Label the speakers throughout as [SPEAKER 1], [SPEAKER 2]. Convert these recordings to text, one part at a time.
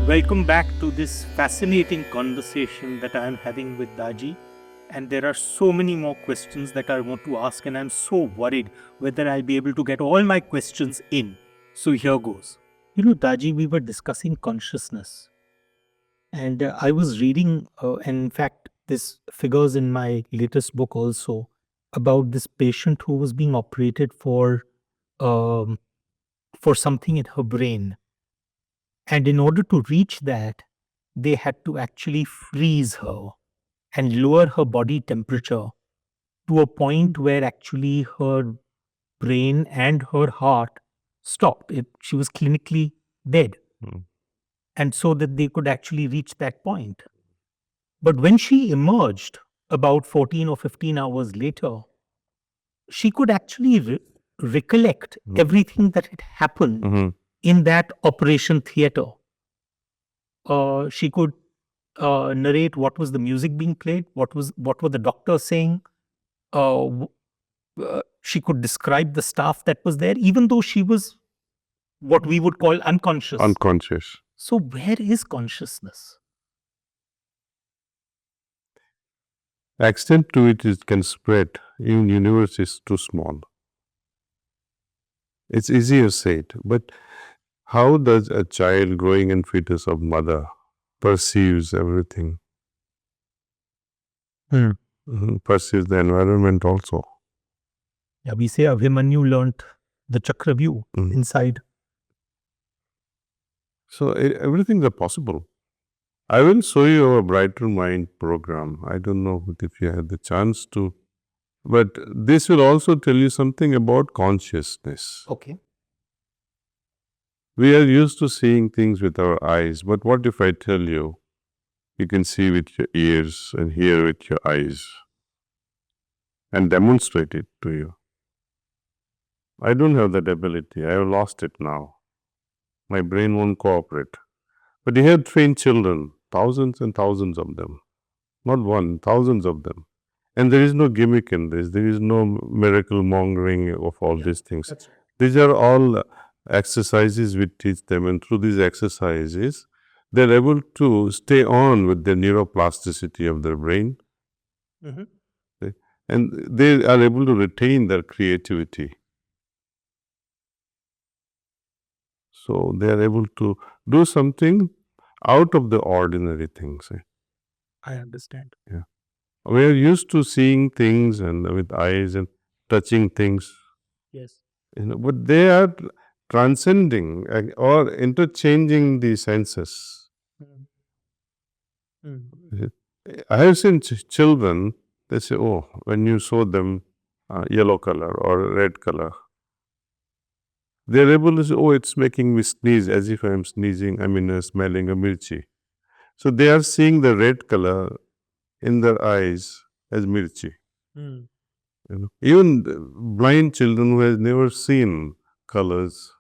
[SPEAKER 1] Welcome back to this fascinating conversation that I am having with Daji. And there are so many more questions that I want to ask, and I'm so worried whether I'll be able to get all my questions in. So here goes. Daji, we were discussing consciousness, and I was reading, and in fact, this figures in my latest book also about this patient who was being operated um, for something in her brain. And in order to reach that, they had to actually freeze her and lower her body temperature to a point where actually her brain and her heart stopped. She was clinically dead.
[SPEAKER 2] Mm.
[SPEAKER 1] And so that they could actually reach that point. But when she emerged about 14 or 15 hours later, she could actually recollect
[SPEAKER 2] Mm.
[SPEAKER 1] everything that had happened
[SPEAKER 2] Mhm.
[SPEAKER 1] in that operation theater. She could narrate what was the music being played, what were the doctors saying. She could describe the staff that was there, even though she was what we would call unconscious.
[SPEAKER 2] Unconscious.
[SPEAKER 1] So where is consciousness?
[SPEAKER 2] Extent to it can spread. Even universe is too small. It's easier said, but how does a child growing in fetus of mother perceives everything? Perceives the environment also.
[SPEAKER 1] Yeah, we say Abhimanyu learnt the chakra view
[SPEAKER 2] Mm.
[SPEAKER 1] inside.
[SPEAKER 2] So everything is possible. I will show you our Brighter Mind program. I don't know if you had the chance to, but this will also tell you something about consciousness.
[SPEAKER 1] Okay.
[SPEAKER 2] We are used to seeing things with our eyes, but what if I tell you, you can see with your ears and hear with your eyes and demonstrate it to you? I don't have that ability. I have lost it now. My brain won't cooperate. But you have trained children, thousands and thousands of them. Not one, thousands of them. And there is no gimmick in this. There is no miracle mongering of all these things.
[SPEAKER 1] That's right.
[SPEAKER 2] These are all exercises we teach them, and through these exercises, they're able to stay on with the neuroplasticity of their brain, and they are able to retain their creativity. So they are able to do something out of the ordinary things.
[SPEAKER 1] I understand.
[SPEAKER 2] Yeah. We are used to seeing things and with eyes and touching things,
[SPEAKER 1] Yes.
[SPEAKER 2] but they are transcending or interchanging the senses. I have seen children, they say, oh, when you show them yellow color or red color, they're able to say, oh, it's making me sneeze as if I'm sneezing, smelling a mirchi. So they are seeing the red color in their eyes as mirchi. Even blind children who has never seen colors,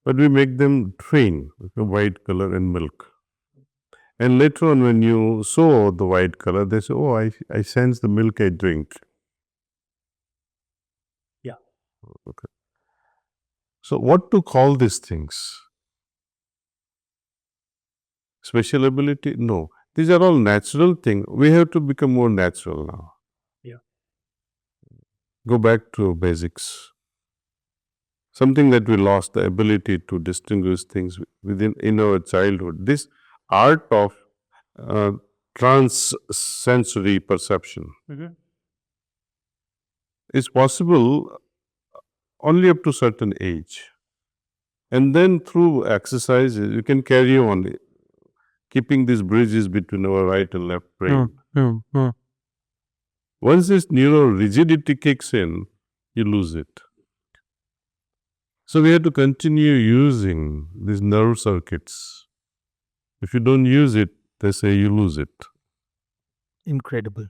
[SPEAKER 2] but we make them train with the white color and milk. And later on, when you saw the white color, they say, oh, I sense the milk I drink.
[SPEAKER 1] Yeah.
[SPEAKER 2] Okay. So what to call these things? Special ability? No. These are all natural things. We have to become more natural now.
[SPEAKER 1] Yeah.
[SPEAKER 2] Go back to basics. Something that we lost, the ability to distinguish things in our childhood. This art of trans-sensory perception is possible only up to certain age. And then through exercises, you can carry on keeping these bridges between our right and left brain. Once this neuro rigidity kicks in, you lose it. So we have to continue using these nerve circuits. If you don't use it, they say you lose it.
[SPEAKER 1] Incredible.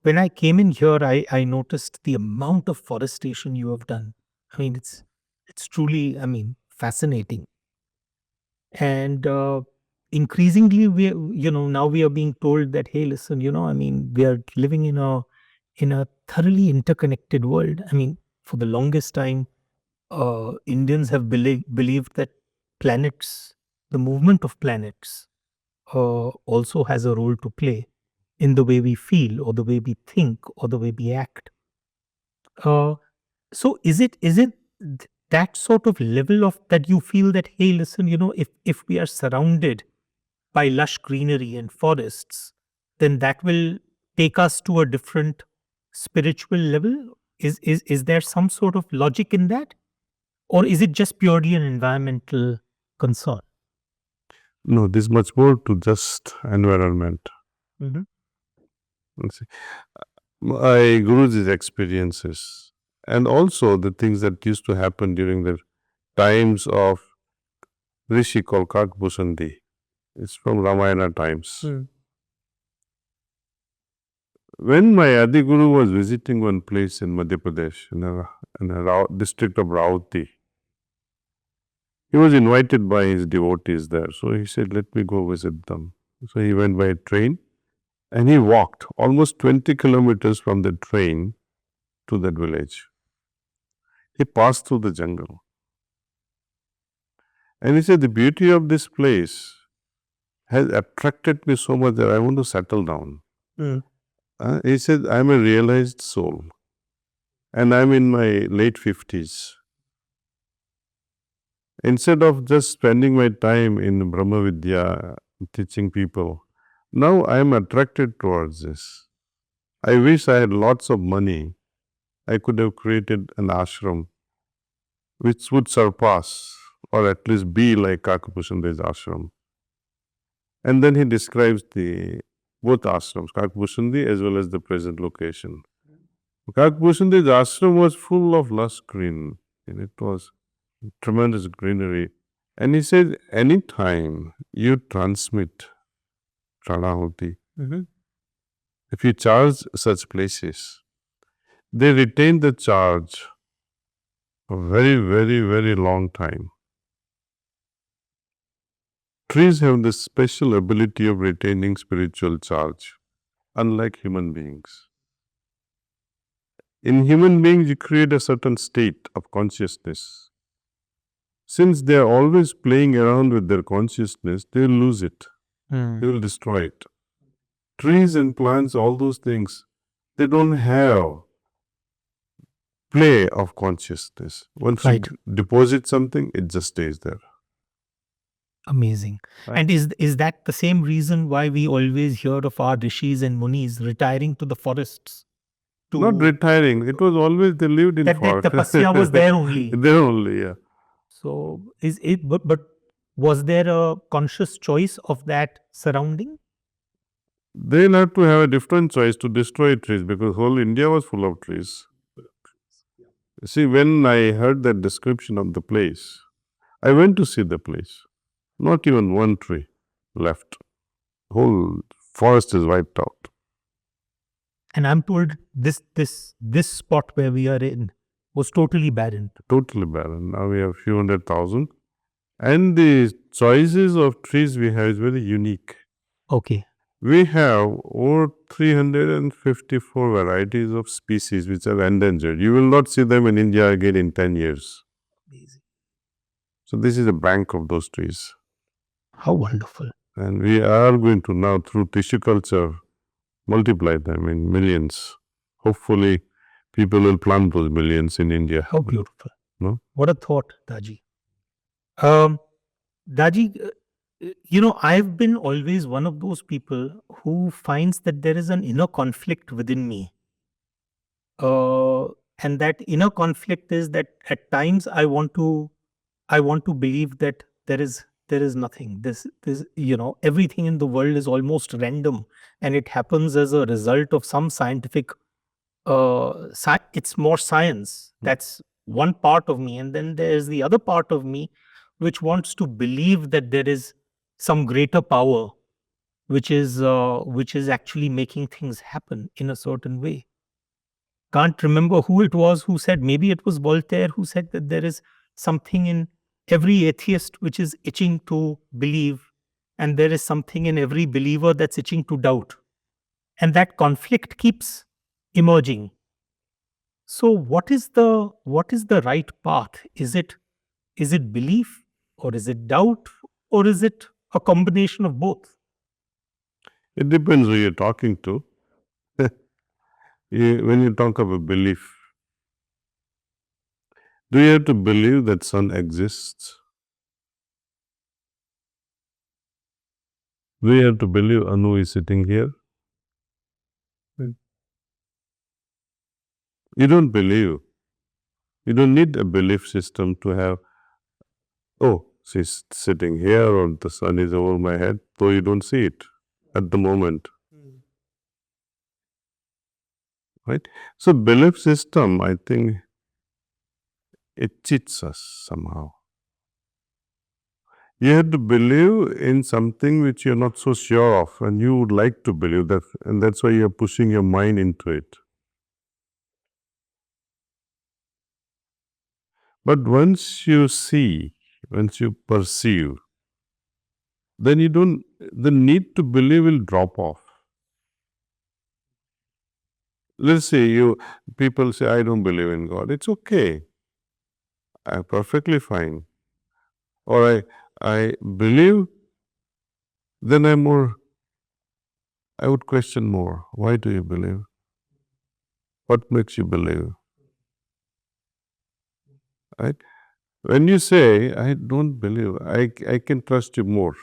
[SPEAKER 1] When I came in here, I noticed the amount of forestation you have done. It's truly, fascinating. And increasingly, now we are being told that, hey, listen, we are living in a thoroughly interconnected world. For the longest time, Indians have believed that planets, the movement of planets, also has a role to play in the way we feel or the way we think or the way we act. Uh, so is it that sort of level of that you feel that, hey, listen, if we are surrounded by lush greenery and forests, then that will take us to a different spiritual level? Is there some sort of logic in that? Or is it just purely an environmental concern?
[SPEAKER 2] No, there's much more to just environment.
[SPEAKER 1] Mhm.
[SPEAKER 2] You see, my Guruji's experiences and also the things that used to happen during the times of Rishi called Kakbusandi. It's from Ramayana times. When my Adi Guru was visiting one place in Madhya Pradesh, in a district of Ravati, he was invited by his devotees there. So he said, let me go visit them. So he went by train and he walked almost 20 kilometers from the train to that village. He passed through the jungle. And he said, the beauty of this place has attracted me so much that I want to settle down. He said, I'm a realized soul and I'm in my late 50s. Instead of just spending my time in Brahma Vidya teaching people, now I am attracted towards this. I wish I had lots of money. I could have created an ashram which would surpass or at least be like Kakapushande's ashram. And then he describes the both ashrams, Kakapusandi as well as the present location. Kakapushande's ashram was full of lush green and it was tremendous greenery. And he said, anytime you transmit pranahuti, if you charge such places, they retain the charge a very, very, very long time. Trees have this special ability of retaining spiritual charge, unlike human beings. In human beings, you create a certain state of consciousness. Since they are always playing around with their consciousness, they will lose it. They will destroy it. Trees and plants, all those things, they don't have play of consciousness. Once
[SPEAKER 1] Right.
[SPEAKER 2] you deposit something, it just stays there.
[SPEAKER 1] Amazing.
[SPEAKER 2] Right.
[SPEAKER 1] And is that the same reason why we always hear of our rishis and munis retiring to the forests?
[SPEAKER 2] Not
[SPEAKER 1] To
[SPEAKER 2] retiring. It was always they lived in
[SPEAKER 1] that
[SPEAKER 2] forest.
[SPEAKER 1] tapasya was there only.
[SPEAKER 2] There only, yeah.
[SPEAKER 1] So is it? But was there a conscious choice of that surrounding?
[SPEAKER 2] They'll have to have a different choice to destroy trees because whole India was full of trees. See, when I heard that description of the place, I went to see the place. Not even one tree left. Whole forest is wiped out.
[SPEAKER 1] And I'm told this spot where we are in was totally barren.
[SPEAKER 2] Totally barren. Now we have few 100,000. And the choices of trees we have is very unique.
[SPEAKER 1] Okay.
[SPEAKER 2] We have over 354 varieties of species which are endangered. You will not see them in India again in 10 years.
[SPEAKER 1] Amazing.
[SPEAKER 2] So this is a bank of those trees.
[SPEAKER 1] How wonderful.
[SPEAKER 2] And we are going to now, through tissue culture, multiply them in millions. Hopefully, people will plant those millions in India.
[SPEAKER 1] How beautiful.
[SPEAKER 2] No?
[SPEAKER 1] What a thought, Daji. Daji, I've been always one of those people who finds that there is an inner conflict within me. And that inner conflict is that at times I want to believe that there is nothing. This everything in the world is almost random, and it happens as a result of some scientific. It's more science. That's one part of me, and then there's the other part of me, which wants to believe that there is some greater power, which is actually making things happen in a certain way. Can't remember who it was who said, maybe it was Voltaire who said that there is something in every atheist which is itching to believe, and there is something in every believer that's itching to doubt. And that conflict keeps emerging. So what is the right path? Is it belief, or is it doubt, or is it a combination of both?
[SPEAKER 2] It depends who you're talking to. When you talk about belief, do you have to believe that sun exists? Do you have to believe Anu is sitting here? You don't believe. You don't need a belief system to have, oh, she's sitting here or the sun is over my head, though you don't see it at the moment. Right? So belief system, I think it cheats us somehow. You have to believe in something which you're not so sure of and you would like to believe that, and that's why you're pushing your mind into it. But once you see, once you perceive, then the need to believe will drop off. Let's say people say, I don't believe in God. It's okay. I'm perfectly fine. Or I believe, then I would question more. Why do you believe? What makes you believe? Right? When you say, I don't believe, I can trust you more.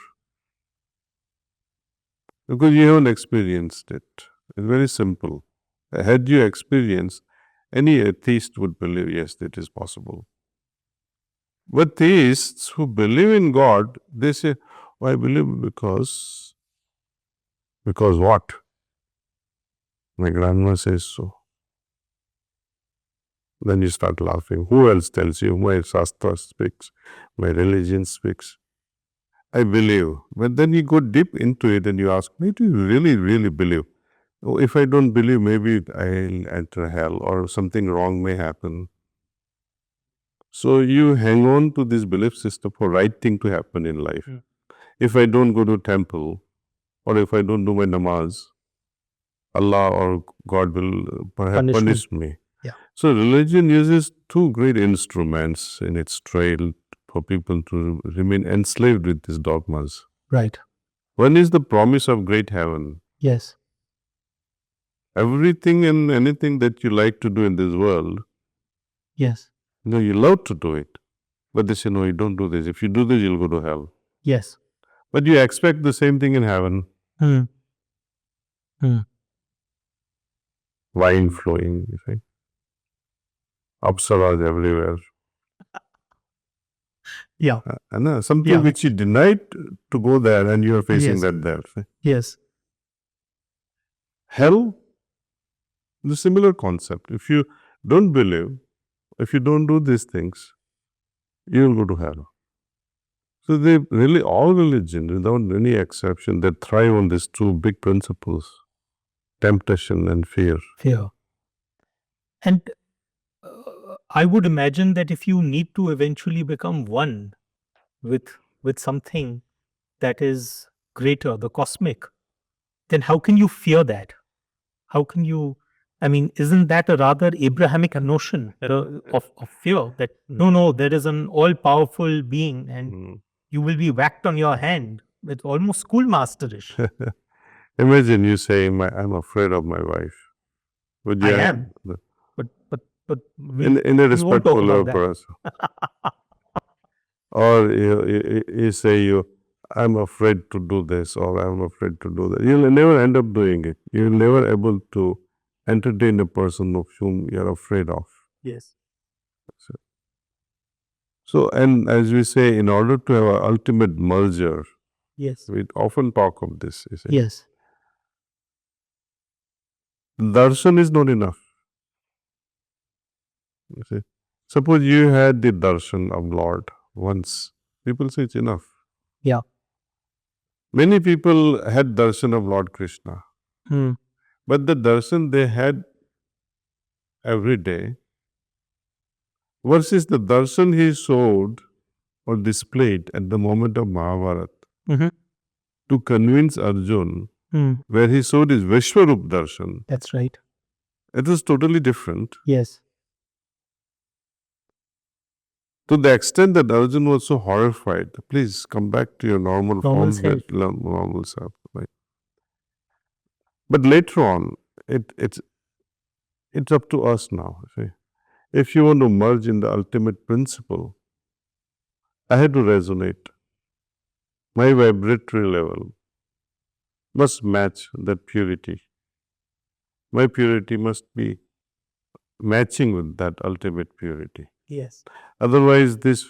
[SPEAKER 2] Because you haven't experienced it. It's very simple. Had you experienced, any atheist would believe, yes, that is possible. But theists who believe in God, they say, oh, I believe because what? My grandma says so. Then you start laughing. Who else tells you? My Shastra speaks, my religion speaks. I believe. But then you go deep into it and you ask, do you really, really believe? Oh, if I don't believe, maybe I'll enter hell or something wrong may happen. So you hang on to this belief system for right thing to happen in life. If I don't go to temple or if I don't do my namaz, Allah or God will perhaps punish me.
[SPEAKER 1] Yeah.
[SPEAKER 2] So religion uses two great instruments in its trail for people to remain enslaved with these dogmas.
[SPEAKER 1] Right.
[SPEAKER 2] One is the promise of great heaven.
[SPEAKER 1] Yes.
[SPEAKER 2] Everything and anything that you like to do in this world,
[SPEAKER 1] Yes.
[SPEAKER 2] you love to do it. But they say, no, you don't do this. If you do this, you'll go to hell.
[SPEAKER 1] Yes.
[SPEAKER 2] But you expect the same thing in heaven. Wine flowing, you see. Apsaras everywhere.
[SPEAKER 1] Yeah.
[SPEAKER 2] And something which you denied to go there and you are facing
[SPEAKER 1] Yes.
[SPEAKER 2] that there. See.
[SPEAKER 1] Yes.
[SPEAKER 2] Hell, the similar concept. If you don't believe, if you don't do these things, you will go to hell. So they really, all religions, without any exception, they thrive on these two big principles, temptation and fear.
[SPEAKER 1] Fear. And I would imagine that if you need to eventually become one with something that is greater, the cosmic, then how can you fear that? How can you? I mean, isn't that a rather Abrahamic notion of fear? That no, there is an all-powerful being, and you will be whacked on your hand. It's almost schoolmasterish.
[SPEAKER 2] Imagine you saying, "I'm afraid of my wife." Would you?
[SPEAKER 1] I am, but
[SPEAKER 2] in a
[SPEAKER 1] we won't talk
[SPEAKER 2] respectful
[SPEAKER 1] about that.
[SPEAKER 2] person. Or you say I'm afraid to do this or I'm afraid to do that. You'll never end up doing it. You're never able to entertain a person of whom you're afraid of.
[SPEAKER 1] Yes.
[SPEAKER 2] So, and as we say, in order to have an ultimate merger,
[SPEAKER 1] Yes.
[SPEAKER 2] we often talk of this. You see.
[SPEAKER 1] Yes.
[SPEAKER 2] Darshan is not enough. You see. Suppose you had the darshan of Lord once. People say it's enough.
[SPEAKER 1] Yeah.
[SPEAKER 2] Many people had darshan of Lord Krishna. But the darshan they had every day versus the darshan he showed or displayed at the moment of Mahabharata to convince Arjun, where he showed his Vishwarup darshan.
[SPEAKER 1] That's right.
[SPEAKER 2] It was totally different.
[SPEAKER 1] Yes.
[SPEAKER 2] To the extent that Arjun was so horrified, please come back to your normal form,
[SPEAKER 1] self.
[SPEAKER 2] normal self. Right? But later on, it's up to us now. See? If you want to merge in the ultimate principle, I had to resonate. My vibratory level must match that purity. My purity must be matching with that ultimate purity.
[SPEAKER 1] Yes.
[SPEAKER 2] Otherwise, this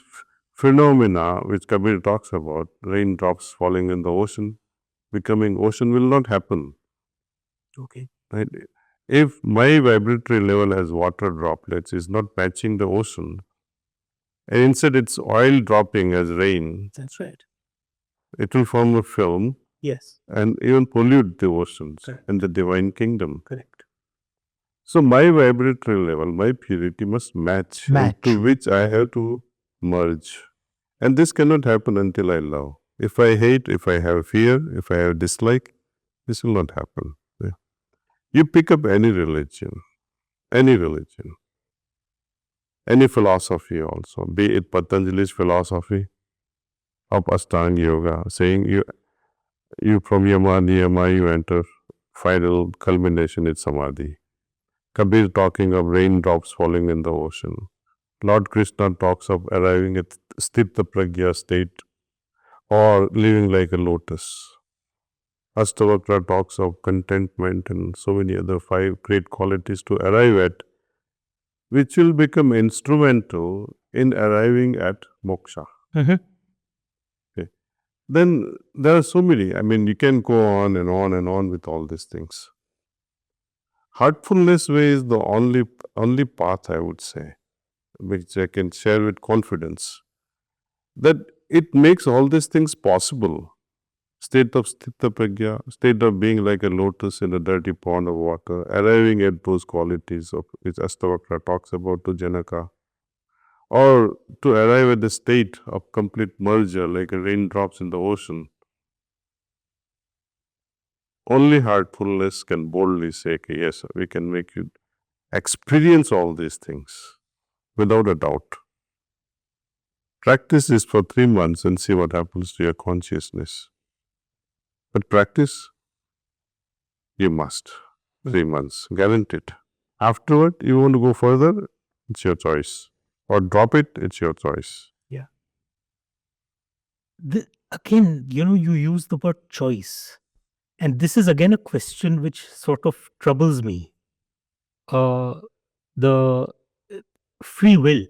[SPEAKER 2] phenomena which Kabir talks about, raindrops falling in the ocean, becoming ocean, will not happen.
[SPEAKER 1] Okay.
[SPEAKER 2] Right? If my vibratory level as water droplets is not matching the ocean, and instead it's oil dropping as rain,
[SPEAKER 1] That's right.
[SPEAKER 2] it will form a film
[SPEAKER 1] Yes.
[SPEAKER 2] and even pollute the oceans
[SPEAKER 1] Correct.
[SPEAKER 2] and the divine kingdom.
[SPEAKER 1] Correct.
[SPEAKER 2] So my vibratory level, my purity must match, and to which I have to merge. And this cannot happen until I love. If I hate, if I have fear, if I have dislike, this will not happen. Yeah. You pick up any religion, any philosophy also, be it Patanjali's philosophy of Ashtanga Yoga, saying you from Yama, Niyama, you enter final culmination is Samadhi. Kabir talking of raindrops falling in the ocean. Lord Krishna talks of arriving at Sthita Pragya state or living like a lotus. Astavakra talks of contentment and so many other 5 great qualities to arrive at, which will become instrumental in arriving at moksha.
[SPEAKER 1] Mm-hmm.
[SPEAKER 2] Okay. Then there are so many. I mean, you can go on and on and on with all these things. Heartfulness way is the only path, I would say, which I can share with confidence, that it makes all these things possible. State of sthita pragya, state of being like a lotus in a dirty pond of water, arriving at those qualities of which Astavakra talks about to Janaka, or to arrive at the state of complete merger like a raindrops in the ocean. Only heartfulness can boldly say, okay, yes, we can make you experience all these things without a doubt. Practice this for 3 months and see what happens to your consciousness. But practice, you must. 3 months, guaranteed. Afterward, you want to go further, it's your choice. Or drop it, it's your choice.
[SPEAKER 1] Yeah. Again, you use the word choice. And this is again a question which sort of troubles me. The free will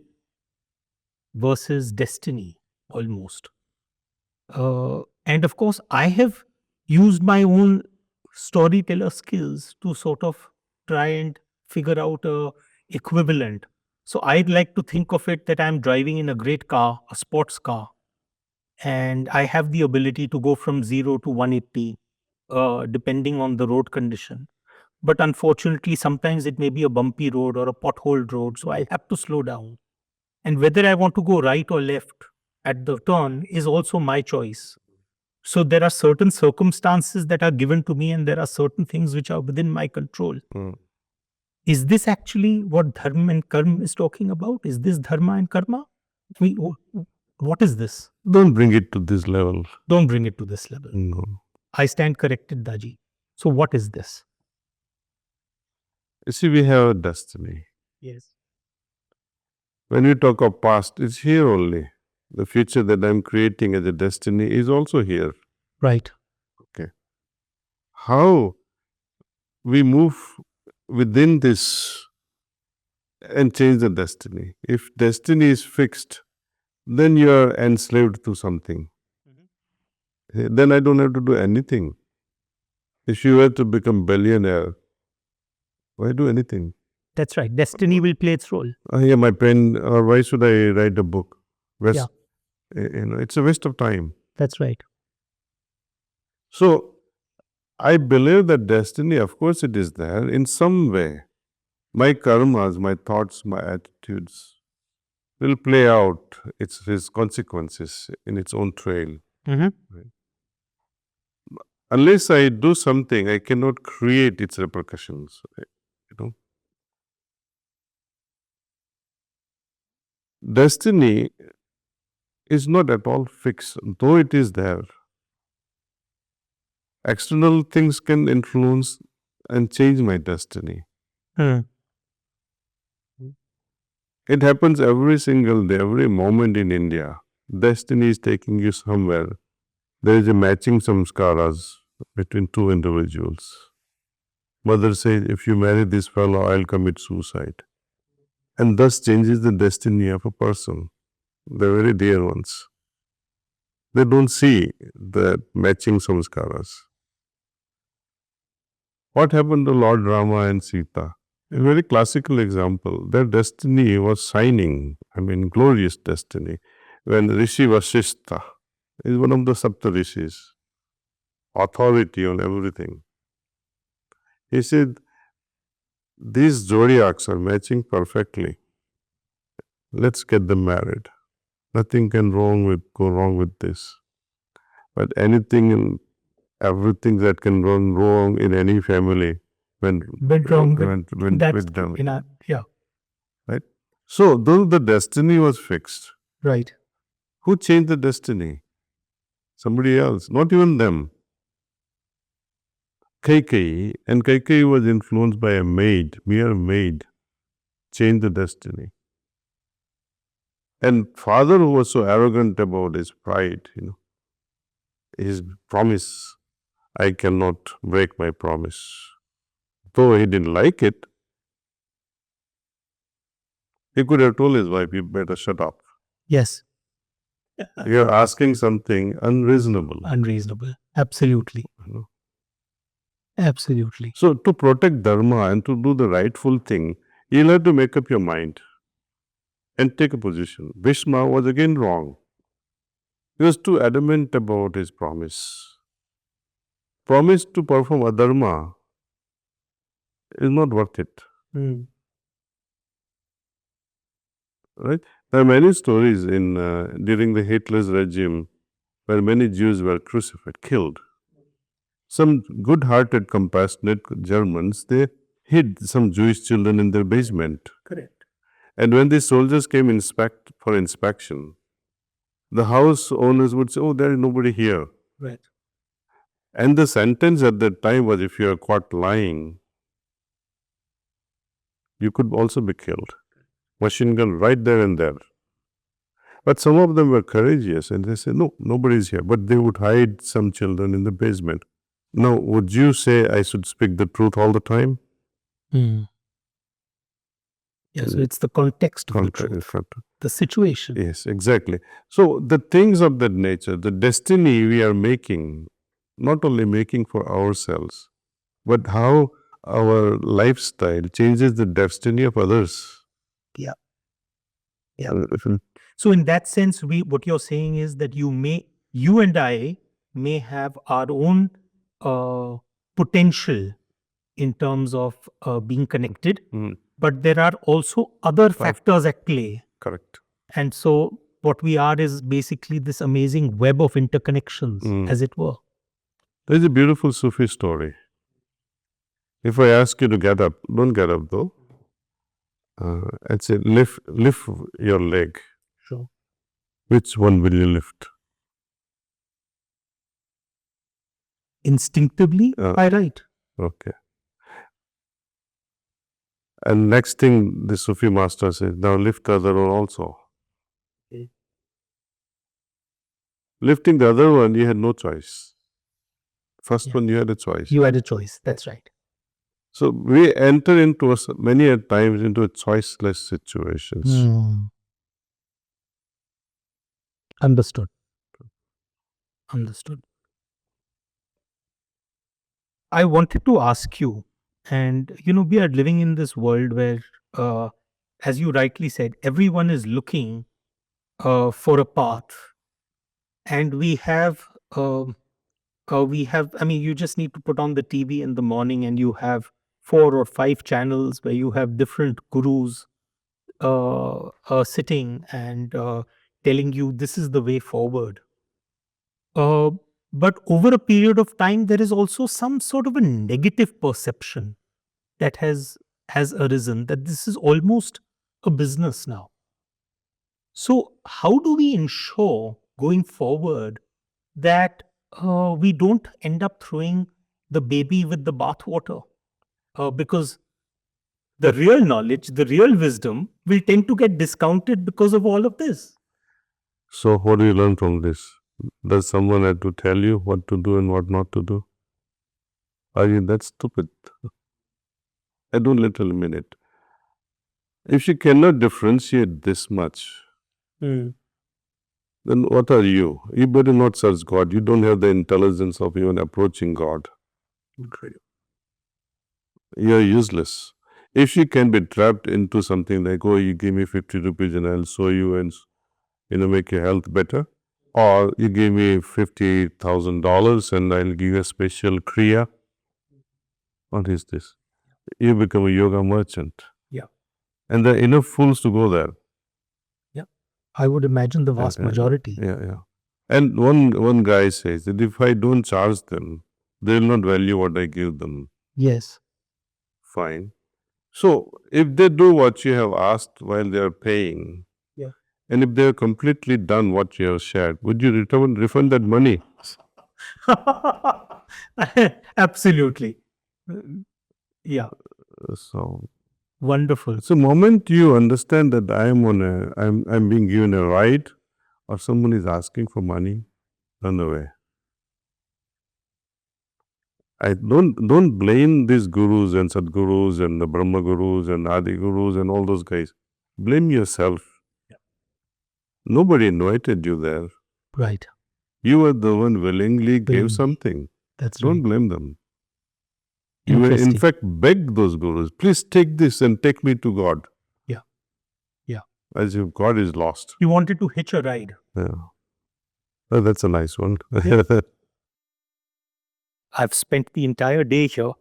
[SPEAKER 1] versus destiny, almost. And of course, I have used my own storyteller skills to sort of try and figure out a equivalent. So I'd like to think of it that I'm driving in a great car, a sports car, and I have the ability to go from 0 to 180, depending on the road condition. But unfortunately, sometimes it may be a bumpy road or a potholed road, so I have to slow down. And whether I want to go right or left at the turn is also my choice. So there are certain circumstances that are given to me, and there are certain things which are within my control.
[SPEAKER 2] Mm.
[SPEAKER 1] Is this actually what dharma and karma is talking about? Is this dharma and karma? What is this?
[SPEAKER 2] Don't bring it to this level.
[SPEAKER 1] Don't bring it to this level.
[SPEAKER 2] No.
[SPEAKER 1] I stand corrected, Daji. So what is this?
[SPEAKER 2] You see, we have a destiny.
[SPEAKER 1] Yes.
[SPEAKER 2] When we talk of past, it's here only. The future that I'm creating as a destiny is also here.
[SPEAKER 1] Right.
[SPEAKER 2] Okay. How we move within this and change the destiny. If destiny is fixed, then you are enslaved to something. Then I don't have to do anything. If you were to become billionaire, why do anything?
[SPEAKER 1] That's right. Destiny will play its role.
[SPEAKER 2] Yeah, my pen, or why should I write a book?
[SPEAKER 1] Yeah.
[SPEAKER 2] It's a waste of time.
[SPEAKER 1] That's right.
[SPEAKER 2] So, I believe that destiny, of course, it is there in some way. My karmas, my thoughts, my attitudes will play out its consequences in its own trail. Unless I do something, I cannot create its repercussions. You know, destiny is not at all fixed, though it is there. External things can influence and change my destiny. It happens every single day, every moment in India. Destiny is taking you somewhere. There is a matching samskaras between two individuals. Mother says, if you marry this fellow, I'll commit suicide. And thus changes the destiny of a person, the very dear ones. They don't see the matching samskaras. What happened to Lord Rama and Sita? A very classical example. Their destiny was shining, glorious destiny. When Rishi Vasishtha is one of the Sapta Rishis, authority on everything. He said, these zodiacs are matching perfectly. Let's get them married. Nothing can go wrong with this. But anything and everything that can go wrong in any family went
[SPEAKER 1] wrong
[SPEAKER 2] with them.
[SPEAKER 1] Yeah.
[SPEAKER 2] Right? So, though the destiny was fixed,
[SPEAKER 1] Right.
[SPEAKER 2] who changed the destiny? Somebody else, not even them. Kaikeyi was influenced by a maid, mere maid, changed the destiny. And father, who was so arrogant about his pride, his promise, I cannot break my promise. Though he didn't like it, he could have told his wife, you better shut up.
[SPEAKER 1] Yes.
[SPEAKER 2] You're asking something unreasonable.
[SPEAKER 1] Unreasonable. Absolutely. Absolutely.
[SPEAKER 2] So, to protect dharma and to do the rightful thing, you'll have to make up your mind and take a position. Bhishma was again wrong. He was too adamant about his promise. Promise to perform adharma is not worth it. Right? There are many stories in during the Hitler's regime where many Jews were crucified, killed. Some good-hearted, compassionate Germans, they hid some Jewish children in their basement.
[SPEAKER 1] Correct.
[SPEAKER 2] And when the soldiers came for inspection, the house owners would say, oh, there is nobody here.
[SPEAKER 1] Right.
[SPEAKER 2] And the sentence at that time was, if you are caught lying, you could also be killed. Machine gun right there and there. But some of them were courageous and they said, no, nobody is here. But they would hide some children in the basement. Now, would you say I should speak the truth all the time?
[SPEAKER 1] Yeah, so it's the context of the truth, the situation.
[SPEAKER 2] Yes, exactly. So the things of that nature, the destiny we are making, not only making for ourselves, but how our lifestyle changes the destiny of others.
[SPEAKER 1] Yeah. Yeah. So in that sense, what you're saying is that you and I may have our own potential in terms of being connected, but there are also other factors at play.
[SPEAKER 2] Correct.
[SPEAKER 1] And so what we are is basically this amazing web of interconnections, as it were.
[SPEAKER 2] There's a beautiful Sufi story. If I ask you to get up, don't get up though. And say, lift your leg.
[SPEAKER 1] Sure.
[SPEAKER 2] Which one will you lift?
[SPEAKER 1] Instinctively, by right.
[SPEAKER 2] Okay. And next thing the Sufi master says, now lift the other one also.
[SPEAKER 1] Okay.
[SPEAKER 2] Lifting the other one, you had no choice. First one, you had a choice.
[SPEAKER 1] You had a choice. That's right.
[SPEAKER 2] So we enter into many a times into a choiceless situations.
[SPEAKER 1] Understood. Understood. I wanted to ask you, and we are living in this world where, as you rightly said, everyone is looking for a path, and we have, you just need to put on the TV in the morning, and you have 4 or 5 channels where you have different gurus sitting and telling you this is the way forward. But over a period of time, there is also some sort of a negative perception that has arisen that this is almost a business now. So, how do we ensure going forward that we don't end up throwing the baby with the bathwater? Because the real knowledge, the real wisdom will tend to get discounted because of all of this.
[SPEAKER 2] So what do you learn from this? Does someone have to tell you what to do and what not to do? Are you that stupid? I don't literally mean it. If she cannot differentiate this much, then what are you? You better not search God. You don't have the intelligence of even approaching God.
[SPEAKER 1] Incredible.
[SPEAKER 2] You're useless. If she can be trapped into something like, oh, you give me 50 rupees and I'll show you and make your health better, or you give me $50,000 and I'll give you a special kriya. What is this? You become a yoga merchant.
[SPEAKER 1] Yeah.
[SPEAKER 2] And there are enough fools to go there.
[SPEAKER 1] Yeah. I would imagine the vast majority.
[SPEAKER 2] Yeah. And one guy says that if I don't charge them, they will not value what I give them.
[SPEAKER 1] Yes.
[SPEAKER 2] Fine. So if they do what you have asked while they are paying,
[SPEAKER 1] Yeah.
[SPEAKER 2] and if they have completely done what you have shared, would you refund that money?
[SPEAKER 1] Absolutely. Yeah.
[SPEAKER 2] So
[SPEAKER 1] Wonderful.
[SPEAKER 2] So moment you understand that I'm being given a ride, or someone is asking for money, run away. I don't blame these gurus and Sadgurus and the Brahma Gurus and Adi Gurus and all those guys. Blame yourself.
[SPEAKER 1] Yeah.
[SPEAKER 2] Nobody invited you there.
[SPEAKER 1] Right.
[SPEAKER 2] You were the one willingly gave something.
[SPEAKER 1] That's
[SPEAKER 2] Don't
[SPEAKER 1] right.
[SPEAKER 2] blame them. You were in fact begged those gurus, please take this and take me to God.
[SPEAKER 1] Yeah. Yeah.
[SPEAKER 2] As if God is lost.
[SPEAKER 1] You wanted to hitch a ride.
[SPEAKER 2] Yeah. Oh, that's a nice one.
[SPEAKER 1] Yeah. I've spent the entire day here,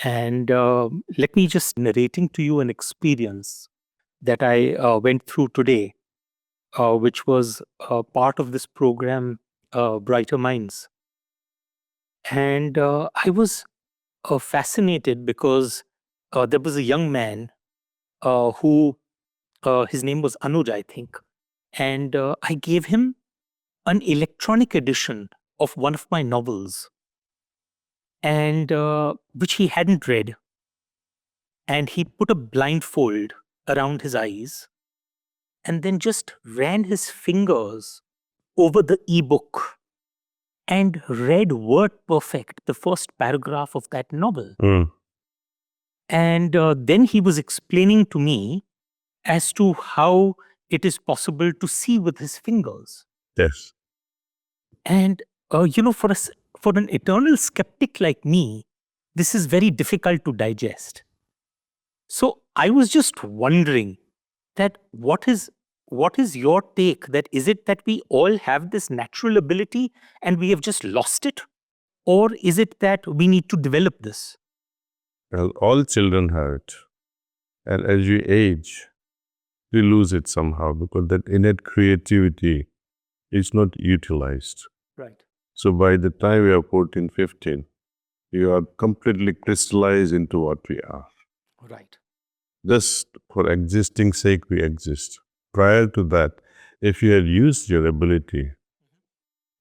[SPEAKER 1] and let me just narrating to you an experience that I went through today, which was part of this program, Brighter Minds. And I was fascinated because there was a young man who, his name was Anuj, I think, and I gave him an electronic edition of one of my novels, and which he hadn't read. And he put a blindfold around his eyes and then just ran his fingers over the ebook and read word perfect the first paragraph of that novel. And then he was explaining to me as to how it is possible to see with his fingers.
[SPEAKER 2] Yes.
[SPEAKER 1] And for an eternal skeptic like me, this is very difficult to digest. So I was just wondering that what is your take? That is it that we all have this natural ability and we have just lost it, or is it that we need to develop this?
[SPEAKER 2] Well, all children have it, and as you age, we lose it somehow because that innate creativity is not utilized.
[SPEAKER 1] Right.
[SPEAKER 2] So by the time we are 14, 15, you are completely crystallized into what we are.
[SPEAKER 1] Right.
[SPEAKER 2] Just for existing sake, we exist. Prior to that, if you had used your ability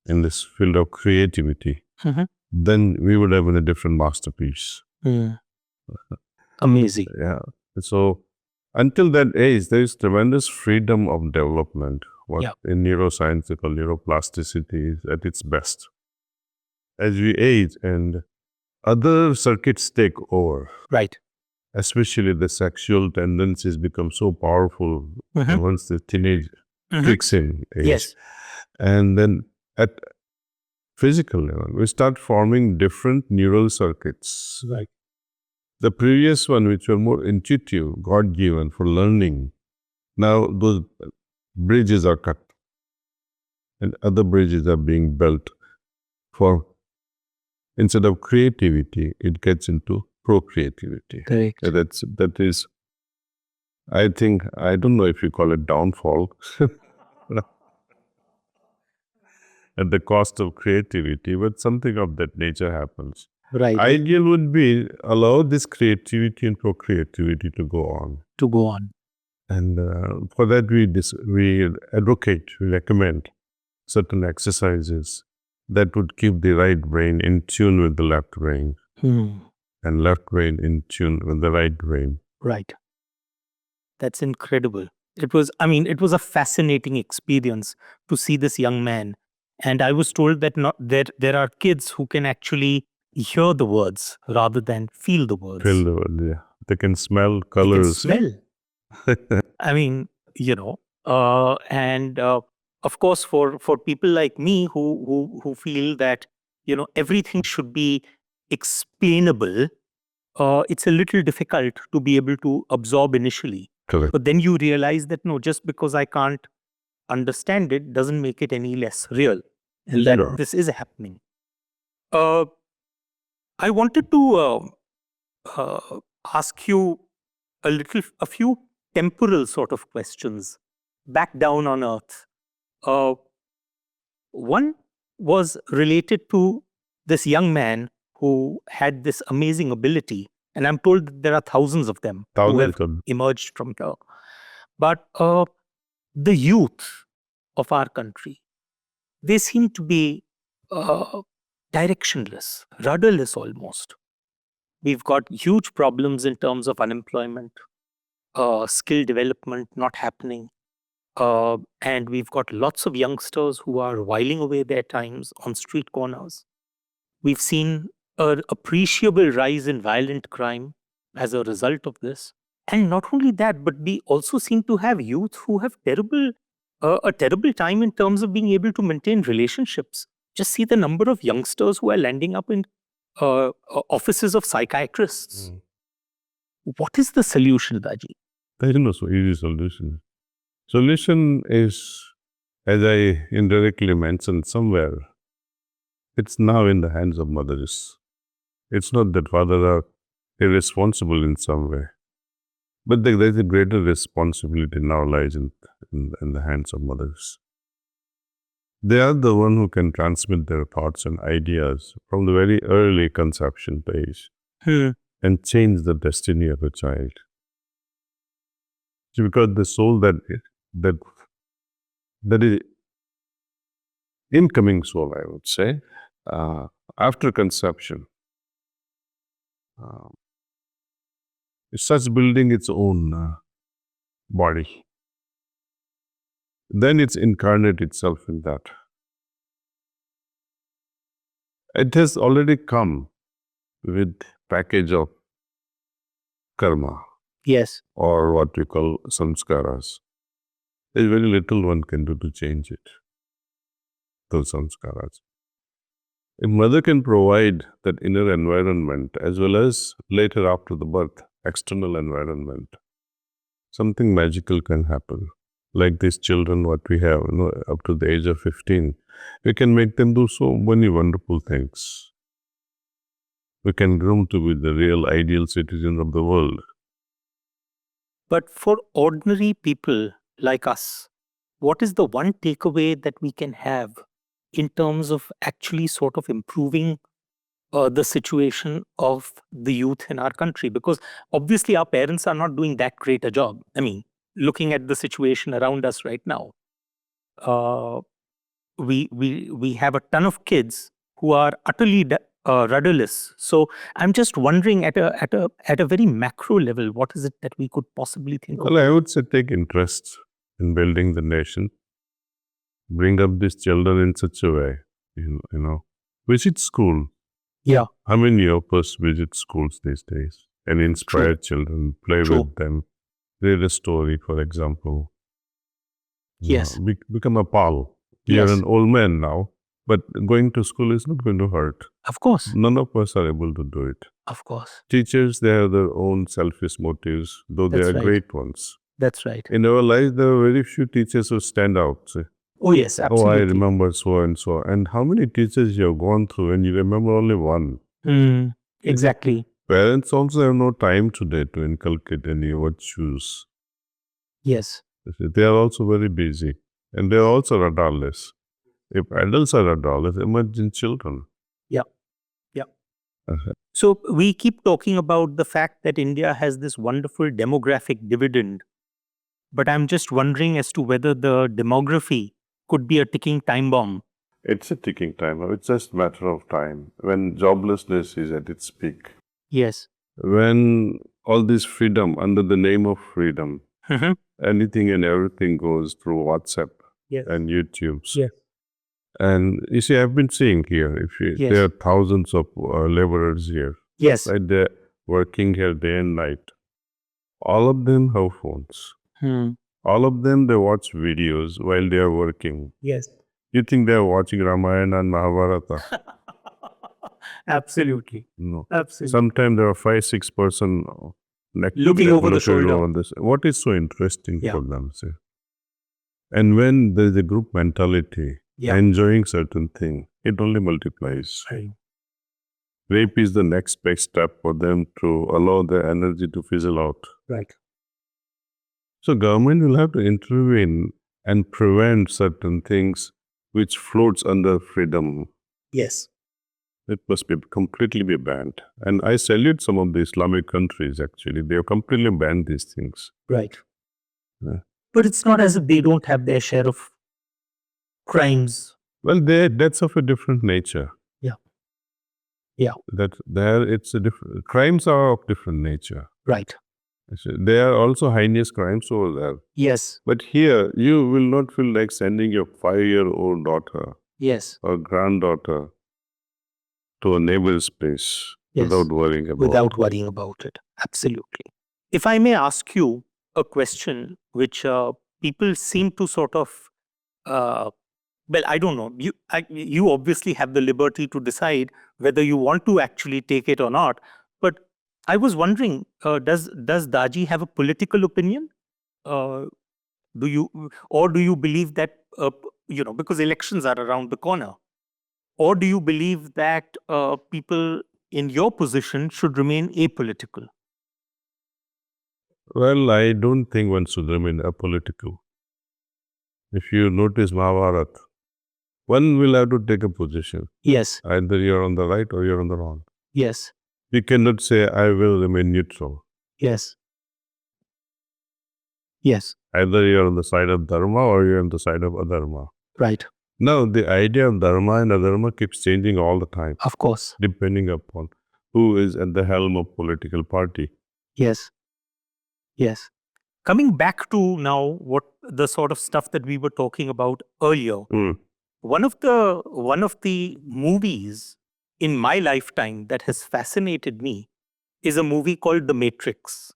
[SPEAKER 2] in this field of creativity, then we would have been a different masterpiece.
[SPEAKER 1] Amazing.
[SPEAKER 2] Yeah. So until that age, there is tremendous freedom of development. What in neuroscience they call neuroplasticity is at its best. As we age and other circuits take over.
[SPEAKER 1] Right.
[SPEAKER 2] Especially the sexual tendencies become so powerful once the teenage kicks in age.
[SPEAKER 1] Yes.
[SPEAKER 2] And then at physical level, we start forming different neural circuits.
[SPEAKER 1] Right.
[SPEAKER 2] The previous one, which were more intuitive, God-given for learning, now those bridges are cut. And other bridges are being built for, instead of creativity, it gets into procreativity.
[SPEAKER 1] Correct.
[SPEAKER 2] That is, I think, I don't know if you call it downfall at the cost of creativity, but something of that nature happens.
[SPEAKER 1] Right.
[SPEAKER 2] Ideal would be allow this creativity and procreativity to go on. And for that, we advocate, we recommend certain exercises that would keep the right brain in tune with the left brain and left brain in tune with the right brain.
[SPEAKER 1] Right. That's incredible. It was a fascinating experience to see this young man. And I was told that there are kids who can actually hear the words rather than feel the words.
[SPEAKER 2] Feel the word, yeah. They can smell
[SPEAKER 1] They can
[SPEAKER 2] colors.
[SPEAKER 1] smell. I mean, and of course, for people like me who feel that everything should be explainable, it's a little difficult to be able to absorb initially.
[SPEAKER 2] Correct.
[SPEAKER 1] But then you realize that no, just because I can't understand it doesn't make it any less real, and that
[SPEAKER 2] Sure.
[SPEAKER 1] this is happening. Uh, I wanted to ask you a few temporal sort of questions back down on earth. Uh, One was related to this young man who had this amazing ability, and I'm told that there are thousands of them who have emerged from here. But the youth of our country, they seem to be directionless, rudderless almost. We've got huge problems in terms of unemployment, skill development not happening. And we've got lots of youngsters who are whiling away their times on street corners. We've seen an appreciable rise in violent crime as a result of this. And not only that, but we also seem to have youth who have a terrible time in terms of being able to maintain relationships. Just see the number of youngsters who are landing up in offices of psychiatrists. What is the solution, Daji?
[SPEAKER 2] There is no so easy solution. Solution is, as I indirectly mentioned somewhere, it's now in the hands of mothers. It's not that fathers are irresponsible in some way, but there's a greater responsibility now lies in the hands of mothers. They are the one who can transmit their thoughts and ideas from the very early conception phase and change the destiny of a child. Because the soul that is incoming soul, I would say, after conception, it starts building its own body. Then it's incarnate itself in that. It has already come with package of karma.
[SPEAKER 1] Yes.
[SPEAKER 2] Or what we call samskaras. There's very little one can do to change it, those samskaras. A mother can provide that inner environment as well as later after the birth, external environment. Something magical can happen. Like these children, what we have, up to the age of 15, we can make them do so many wonderful things. We can groom to be the real ideal citizen of the world.
[SPEAKER 1] But for ordinary people like us, what is the one takeaway that we can have in terms of actually sort of improving the situation of the youth in our country? Because obviously our parents are not doing that great a job. I mean, looking at the situation around us right now, we have a ton of kids who are utterly rudderless. So I'm just wondering at a very macro level, what is it that we could possibly think of?
[SPEAKER 2] Well, I would say take interest in building the nation. Bring up these children in such a way, visit school.
[SPEAKER 1] Yeah.
[SPEAKER 2] How many of us visit schools these days and inspire children, play with them, read a story, for example.
[SPEAKER 1] Yes.
[SPEAKER 2] Become a pal. You're an old man now, but going to school is not going to hurt.
[SPEAKER 1] Of course.
[SPEAKER 2] None of us are able to do it.
[SPEAKER 1] Of course.
[SPEAKER 2] Teachers, they have their own selfish motives, though they are great ones.
[SPEAKER 1] That's right.
[SPEAKER 2] In our lives, there are very few teachers who stand out. Say,
[SPEAKER 1] oh, yes, absolutely.
[SPEAKER 2] Oh, I remember so and so. And how many teachers you have gone through and you remember only one?
[SPEAKER 1] Exactly.
[SPEAKER 2] Parents also have no time today to inculcate any virtues.
[SPEAKER 1] Yes.
[SPEAKER 2] They are also very busy. And they are also rudderless. If adults are rudderless, imagine children.
[SPEAKER 1] Yeah. Yeah. So we keep talking about the fact that India has this wonderful demographic dividend But I'm just wondering as to whether the demography could be a ticking time bomb.
[SPEAKER 2] It's a ticking time. It's just a matter of time when joblessness is at its peak.
[SPEAKER 1] Yes.
[SPEAKER 2] When all this freedom, under the name of freedom,
[SPEAKER 1] Mhm.
[SPEAKER 2] anything and everything goes through WhatsApp
[SPEAKER 1] Yes.
[SPEAKER 2] and YouTube's.
[SPEAKER 1] Yes.
[SPEAKER 2] And you see, I've been seeing here,
[SPEAKER 1] Yes.
[SPEAKER 2] there are thousands of laborers here,
[SPEAKER 1] Yes.
[SPEAKER 2] right? They're working here day and night. All of them have phones.
[SPEAKER 1] Hmm.
[SPEAKER 2] All of them, they watch videos while they are working.
[SPEAKER 1] Yes.
[SPEAKER 2] You think they're watching Ramayana and Mahabharata?
[SPEAKER 1] Absolutely.
[SPEAKER 2] No.
[SPEAKER 1] Absolutely.
[SPEAKER 2] Sometimes there are 5-6 person
[SPEAKER 1] Looking over the shoulder.
[SPEAKER 2] on this. What is so interesting
[SPEAKER 1] Yeah.
[SPEAKER 2] for them? See? And when there is a group mentality,
[SPEAKER 1] Yeah.
[SPEAKER 2] enjoying certain thing, it only multiplies.
[SPEAKER 1] Right.
[SPEAKER 2] Rape is the next best step for them to allow their energy to fizzle out.
[SPEAKER 1] Right.
[SPEAKER 2] So government will have to intervene and prevent certain things which floats under freedom.
[SPEAKER 1] Yes.
[SPEAKER 2] It must be completely be banned. And I salute some of the Islamic countries actually. They have completely banned these things.
[SPEAKER 1] Right.
[SPEAKER 2] Yeah.
[SPEAKER 1] But it's not as if they don't have their share of crimes.
[SPEAKER 2] Well, that's of a different nature.
[SPEAKER 1] Yeah. Yeah.
[SPEAKER 2] That there it's a different crimes are of different nature.
[SPEAKER 1] Right.
[SPEAKER 2] There are also heinous crimes over there.
[SPEAKER 1] Yes.
[SPEAKER 2] But here you will not feel like sending your 5-year-old daughter
[SPEAKER 1] Yes.
[SPEAKER 2] or granddaughter to a neighbor's place
[SPEAKER 1] Yes.
[SPEAKER 2] without worrying about
[SPEAKER 1] Without worrying about it. Absolutely. If I may ask you a question which people seem to sort of, well, I don't know. You obviously have the liberty to decide whether you want to actually take it or not. But I was wondering, does Daji have a political opinion? Do you believe that because elections are around the corner, or do you believe that people in your position should remain apolitical?
[SPEAKER 2] Well, I don't think one should remain apolitical. If you notice Mahabharata, one will have to take a position.
[SPEAKER 1] Yes.
[SPEAKER 2] Either you're on the right or you're on the wrong.
[SPEAKER 1] Yes.
[SPEAKER 2] You cannot say, I will remain neutral.
[SPEAKER 1] Yes. Yes.
[SPEAKER 2] Either you're on the side of Dharma or you're on the side of Adharma.
[SPEAKER 1] Right.
[SPEAKER 2] Now, the idea of Dharma and Adharma keeps changing all the time,
[SPEAKER 1] Of course.
[SPEAKER 2] depending upon who is at the helm of political party.
[SPEAKER 1] Yes. Yes. Coming back to now what the sort of stuff that we were talking about earlier, one of the movies in my lifetime that has fascinated me is a movie called The Matrix.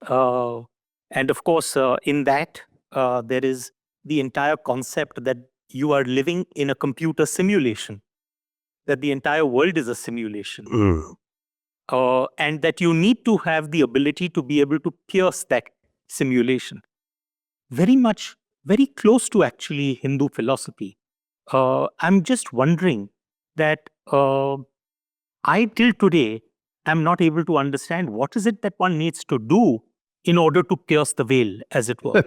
[SPEAKER 1] And of course, in that, there is the entire concept that you are living in a computer simulation, that the entire world is a simulation, and that you need to have the ability to be able to pierce that simulation. Very close to actually Hindu philosophy. I'm just wondering that I till today am not able to understand what is it that one needs to do in order to pierce the veil, as it were.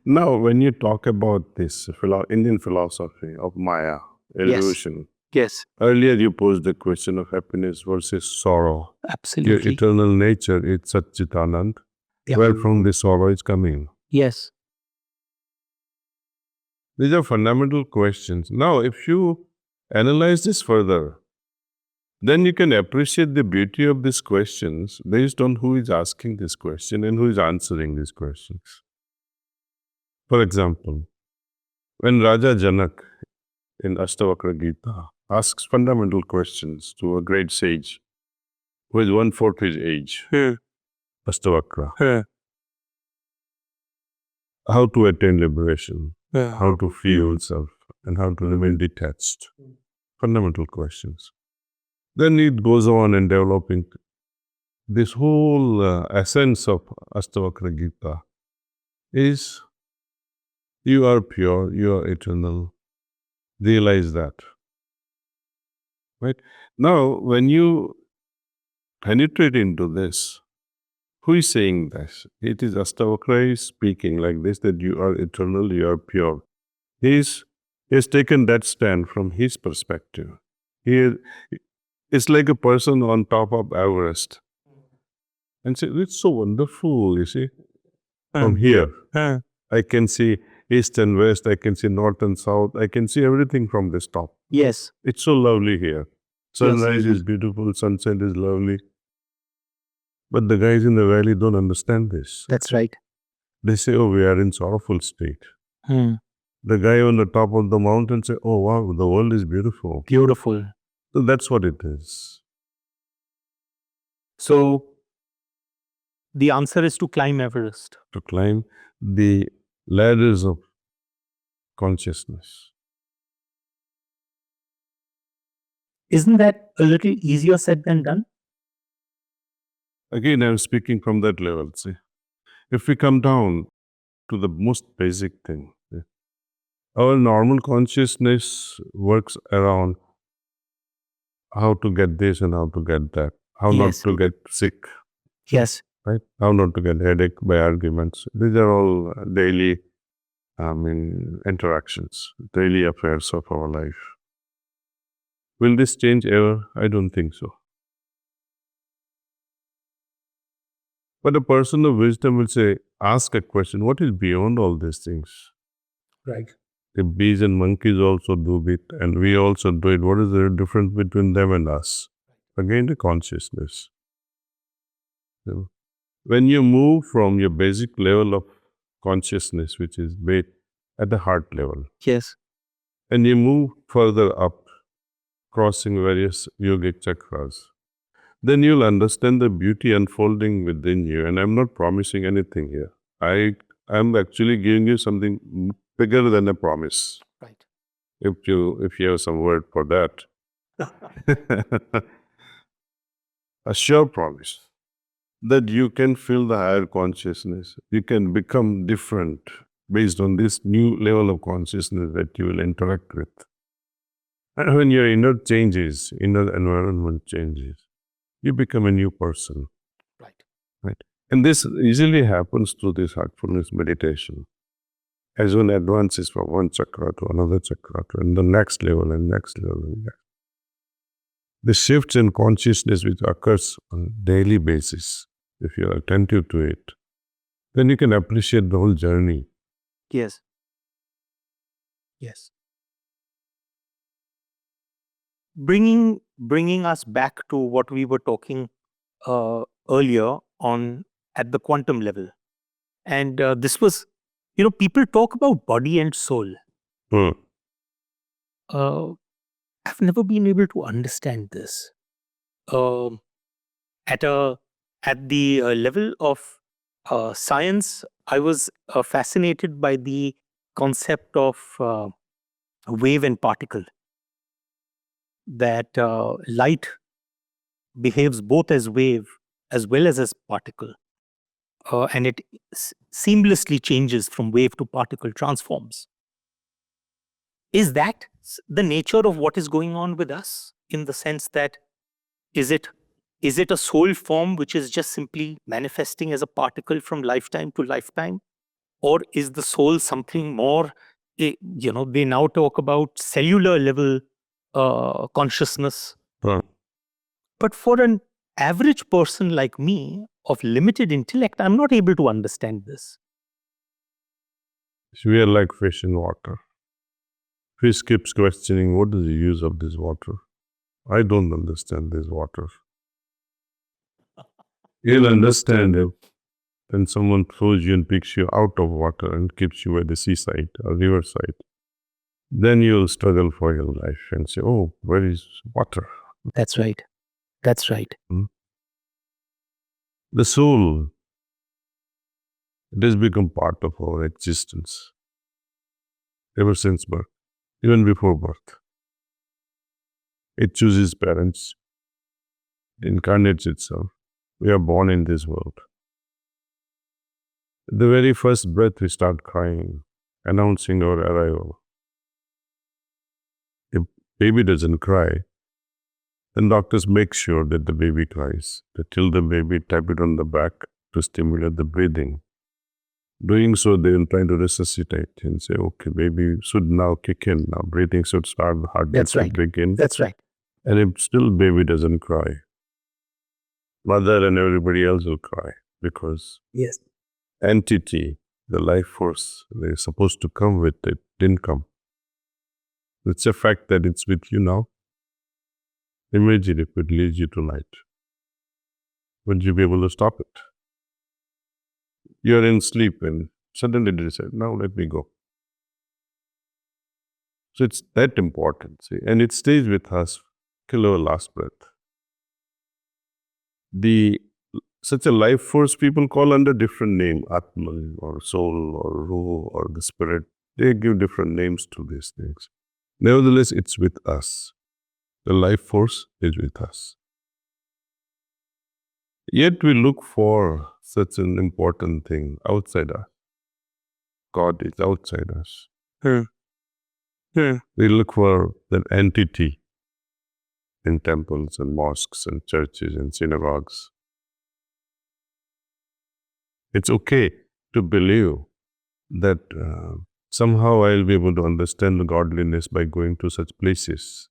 [SPEAKER 2] Now, when you talk about this Indian philosophy of Maya, illusion,
[SPEAKER 1] Yes,
[SPEAKER 2] earlier you posed the question of happiness versus sorrow. Your
[SPEAKER 1] absolutely.
[SPEAKER 2] eternal nature is Satchitanand,
[SPEAKER 1] Yeah.
[SPEAKER 2] where from the sorrow is coming.
[SPEAKER 1] Yes,
[SPEAKER 2] These are fundamental questions. Now, if you analyze this further, then you can appreciate the beauty of these questions based on who is asking this question and who is answering these questions. For example, when Raja Janak in Ashtavakra Gita asks fundamental questions to a great sage who is 1/4 his age, Ashtavakra, how to attain liberation, how to free yourself, and how to remain detached. Fundamental questions. Then it goes on in developing this whole essence of Ashtavakra Gita is you are pure, you are eternal. Realize that. Right? Now, when you penetrate into this, who is saying this? It is Ashtavakra is speaking like this, that you are eternal, you are pure. He has taken that stand from his perspective. It's like a person on top of Everest. And say, it's so wonderful, you see. From here,
[SPEAKER 1] Huh.
[SPEAKER 2] I can see east and west, I can see north and south, I can see everything from this top.
[SPEAKER 1] Yes.
[SPEAKER 2] It's so lovely here. Sunrise is beautiful, sunset is lovely. But the guys in the valley don't understand this.
[SPEAKER 1] That's right.
[SPEAKER 2] They say, oh, we are in sorrowful state.
[SPEAKER 1] Hmm.
[SPEAKER 2] The guy on the top of the mountain say, oh, wow, the world is beautiful.
[SPEAKER 1] Beautiful.
[SPEAKER 2] So that's what it is.
[SPEAKER 1] So the answer is to climb Everest.
[SPEAKER 2] To climb the ladders of consciousness.
[SPEAKER 1] Isn't that a little easier said than done?
[SPEAKER 2] Again, I'm speaking from that level. See, if we come down to the most basic thing, our normal consciousness works around how to get this and how to get that, how
[SPEAKER 1] Yes.
[SPEAKER 2] not to get sick,
[SPEAKER 1] Yes.
[SPEAKER 2] right? How not to get headache by arguments. These are all daily, interactions, daily affairs of our life. Will this change ever? I don't think so. But a person of wisdom will say, ask a question, what is beyond all these things?
[SPEAKER 1] Right.
[SPEAKER 2] The bees and monkeys also do it, and we also do it. What is the difference between them and us? Again, the consciousness. So, when you move from your basic level of consciousness, which is based at the heart level,
[SPEAKER 1] Yes.
[SPEAKER 2] and you move further up, crossing various yogic chakras, then you'll understand the beauty unfolding within you. And I'm not promising anything here. I'm actually giving you something bigger than a promise.
[SPEAKER 1] Right.
[SPEAKER 2] If you have some word for that. A sure promise that you can feel the higher consciousness. You can become different based on this new level of consciousness that you will interact with. And when your inner changes, inner environment changes, you become a new person. Right. And this easily happens through this heartfulness meditation. As one advances from one chakra to another chakra, to the next level and next level and next. The shifts in consciousness which occurs on a daily basis, if you're attentive to it, then you can appreciate the whole journey.
[SPEAKER 1] Yes. Yes. Bringing us back to what we were talking earlier on at the quantum level. And this was, people talk about body and soul. I've never been able to understand this. At the level of science, I was fascinated by the concept of wave and particle. That light behaves both as wave as well as particle, and it seamlessly changes from wave to particle, transforms. Is that the nature of what is going on with us, in the sense that is it a soul form which is just simply manifesting as a particle from lifetime to lifetime, or is the soul something more? They now talk about cellular level consciousness. But for an average person like me of limited intellect, I'm not able to understand this.
[SPEAKER 2] We are like fish in water. Fish keeps questioning, what is the use of this water? I don't understand this water. You'll understand it when someone throws you and picks you out of water and keeps you at the seaside or riverside. Then you'll struggle for your life and say, oh, where is water?
[SPEAKER 1] That's right. That's right.
[SPEAKER 2] The soul, it has become part of our existence ever since birth, even before birth. It chooses parents, incarnates itself. We are born in this world. The very first breath we start crying, announcing our arrival. If baby doesn't cry, then doctors make sure that the baby cries. They tell the baby, tap it on the back to stimulate the breathing. Doing so, they will try to resuscitate and say, okay, baby should now kick in. Now breathing should start, the heartbeat should begin.
[SPEAKER 1] That's right.
[SPEAKER 2] And if still baby doesn't cry, mother and everybody else will cry because
[SPEAKER 1] Yes.
[SPEAKER 2] entity, the life force they're supposed to come with, it didn't come. It's a fact that it's with you now. Imagine if it leaves you tonight. Would you be able to stop it? You're in sleep and suddenly they say, now let me go. So it's that important, see, and it stays with us till our last breath. Such a life force people call under different name, Atman or soul or Ruh or the spirit. They give different names to these things. Nevertheless, it's with us. The life force is with us. Yet we look for such an important thing outside us. God is outside us. We look for that entity in temples and mosques and churches and synagogues. It's okay to believe that somehow I'll be able to understand the godliness by going to such places.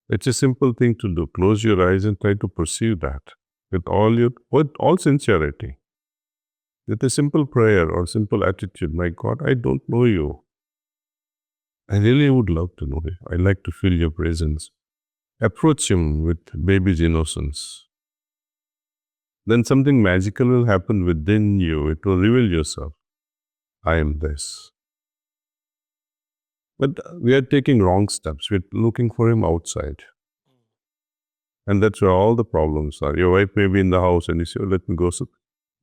[SPEAKER 2] It's a simple thing to do. Close your eyes and try to perceive that with all sincerity. With a simple prayer or simple attitude, my God, I don't know you. I really would love to know you. I like to feel your presence. Approach him with baby's innocence. Then something magical will happen within you. It will reveal yourself. I am this. But we are taking wrong steps. We're looking for him outside. And that's where all the problems are. Your wife may be in the house and you say, oh, let me go. So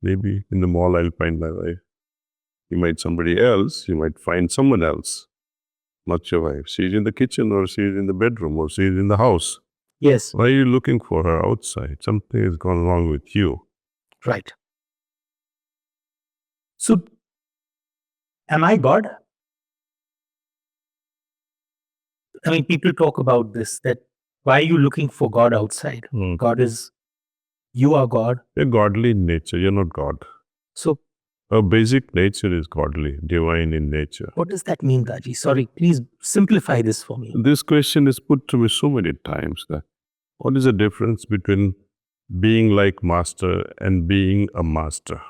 [SPEAKER 2] maybe in the mall I'll find my wife. You might somebody else. You might find someone else. Not your wife. She's in the kitchen or she's in the bedroom or she's in the house.
[SPEAKER 1] Yes.
[SPEAKER 2] Why are you looking for her outside? Something has gone wrong with you.
[SPEAKER 1] Right. So, am I God? I mean, people talk about this, that why are you looking for God outside? God is, you are God.
[SPEAKER 2] You're godly in nature. You're not God.
[SPEAKER 1] So,
[SPEAKER 2] Our basic nature is godly, divine in nature.
[SPEAKER 1] what does that mean, Raji? Sorry, please simplify this for me.
[SPEAKER 2] This question is put to me so many times. That what is the difference between being like master and being a master?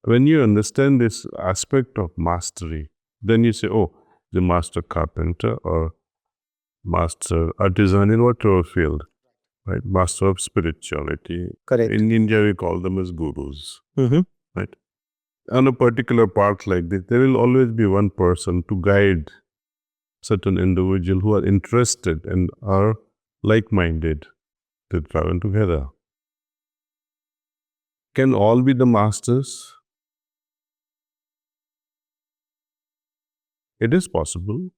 [SPEAKER 2] When you understand this aspect of mastery, then you say, oh, the master carpenter or master artisan in whatever field, right? Master of spirituality.
[SPEAKER 1] Correct.
[SPEAKER 2] In India, we call them as gurus,
[SPEAKER 1] Mm-hmm.
[SPEAKER 2] right? On a particular path like this, there will always be one person to guide certain individual who are interested and are like-minded to travel together. Can all be the masters? It is possible.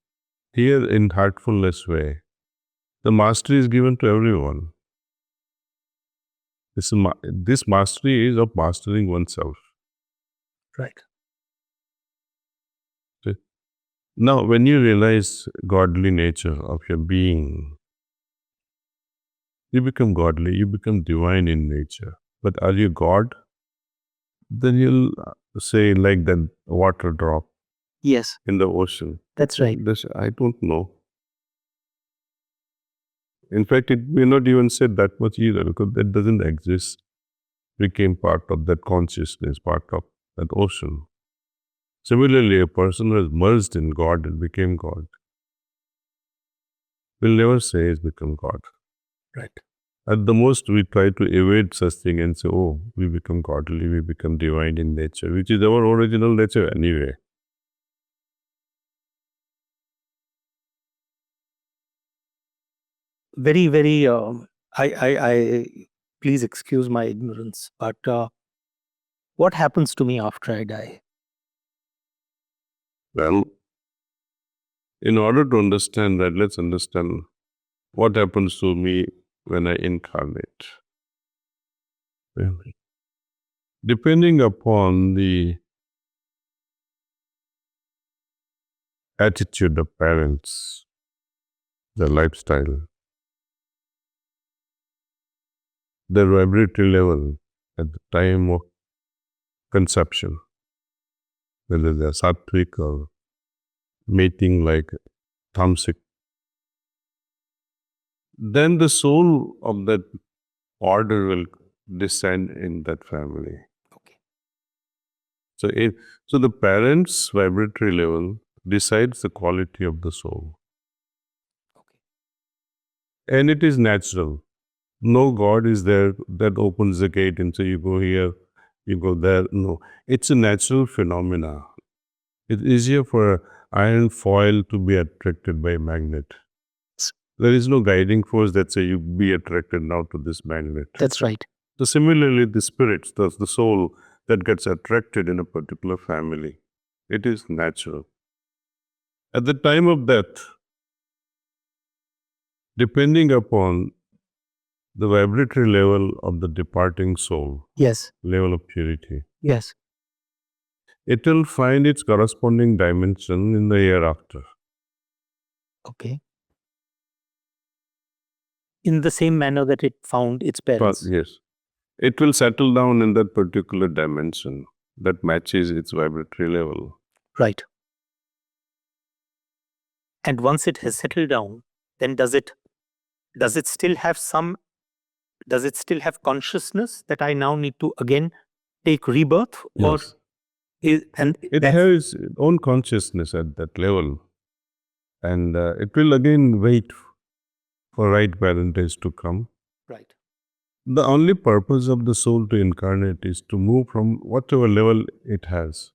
[SPEAKER 2] Here in Heartfulness way, the mastery is given to everyone. This mastery is of mastering oneself.
[SPEAKER 1] Right.
[SPEAKER 2] Now, when you realize godly nature of your being, you become godly, you become divine in nature. But are you God? Then you'll say like that water drop
[SPEAKER 1] Yes,
[SPEAKER 2] in the ocean.
[SPEAKER 1] that's right.
[SPEAKER 2] I don't know. In fact, it may not even say that much either because that doesn't exist. Became part of that consciousness, part of that ocean. Similarly, a person who has merged in God and became God will never say he's become God.
[SPEAKER 1] Right.
[SPEAKER 2] At the most, we try to evade such thing and say, oh, we become godly, we become divine in nature, which is our original nature anyway.
[SPEAKER 1] Very, very, I, please excuse my ignorance, but what happens to me after I die?
[SPEAKER 2] Well, in order to understand that, let's understand what happens to me when I incarnate. Depending upon the attitude of parents, their lifestyle, their vibratory level at the time of conception, whether they're sattvic or mating like tamasic, then the soul of that order will descend in that family.
[SPEAKER 1] Okay.
[SPEAKER 2] So the parents' vibratory level decides the quality of the soul.
[SPEAKER 1] Okay.
[SPEAKER 2] And it is natural. No God is there that opens the gate and so you go here, you go there. No, it's a natural phenomena. It's easier for an iron foil to be attracted by a magnet. There is no guiding force that say you be attracted now to this magnet.
[SPEAKER 1] That's right.
[SPEAKER 2] So similarly, the spirits, the soul that gets attracted in a particular family, it is natural. At the time of death, depending upon the vibratory level of the departing soul,
[SPEAKER 1] Yes.
[SPEAKER 2] level of purity,
[SPEAKER 1] Yes.
[SPEAKER 2] it will find its corresponding dimension in the hereafter.
[SPEAKER 1] Okay. In the same manner that it found its parents.
[SPEAKER 2] Yes. It will settle down in that particular dimension that matches its vibratory level.
[SPEAKER 1] Right. And once it has settled down, then does it still have consciousness that I now need to again take rebirth?
[SPEAKER 2] Yes. It has its own consciousness at that level. And it will again wait for right parentage to come.
[SPEAKER 1] Right.
[SPEAKER 2] The only purpose of the soul to incarnate is to move from whatever level it has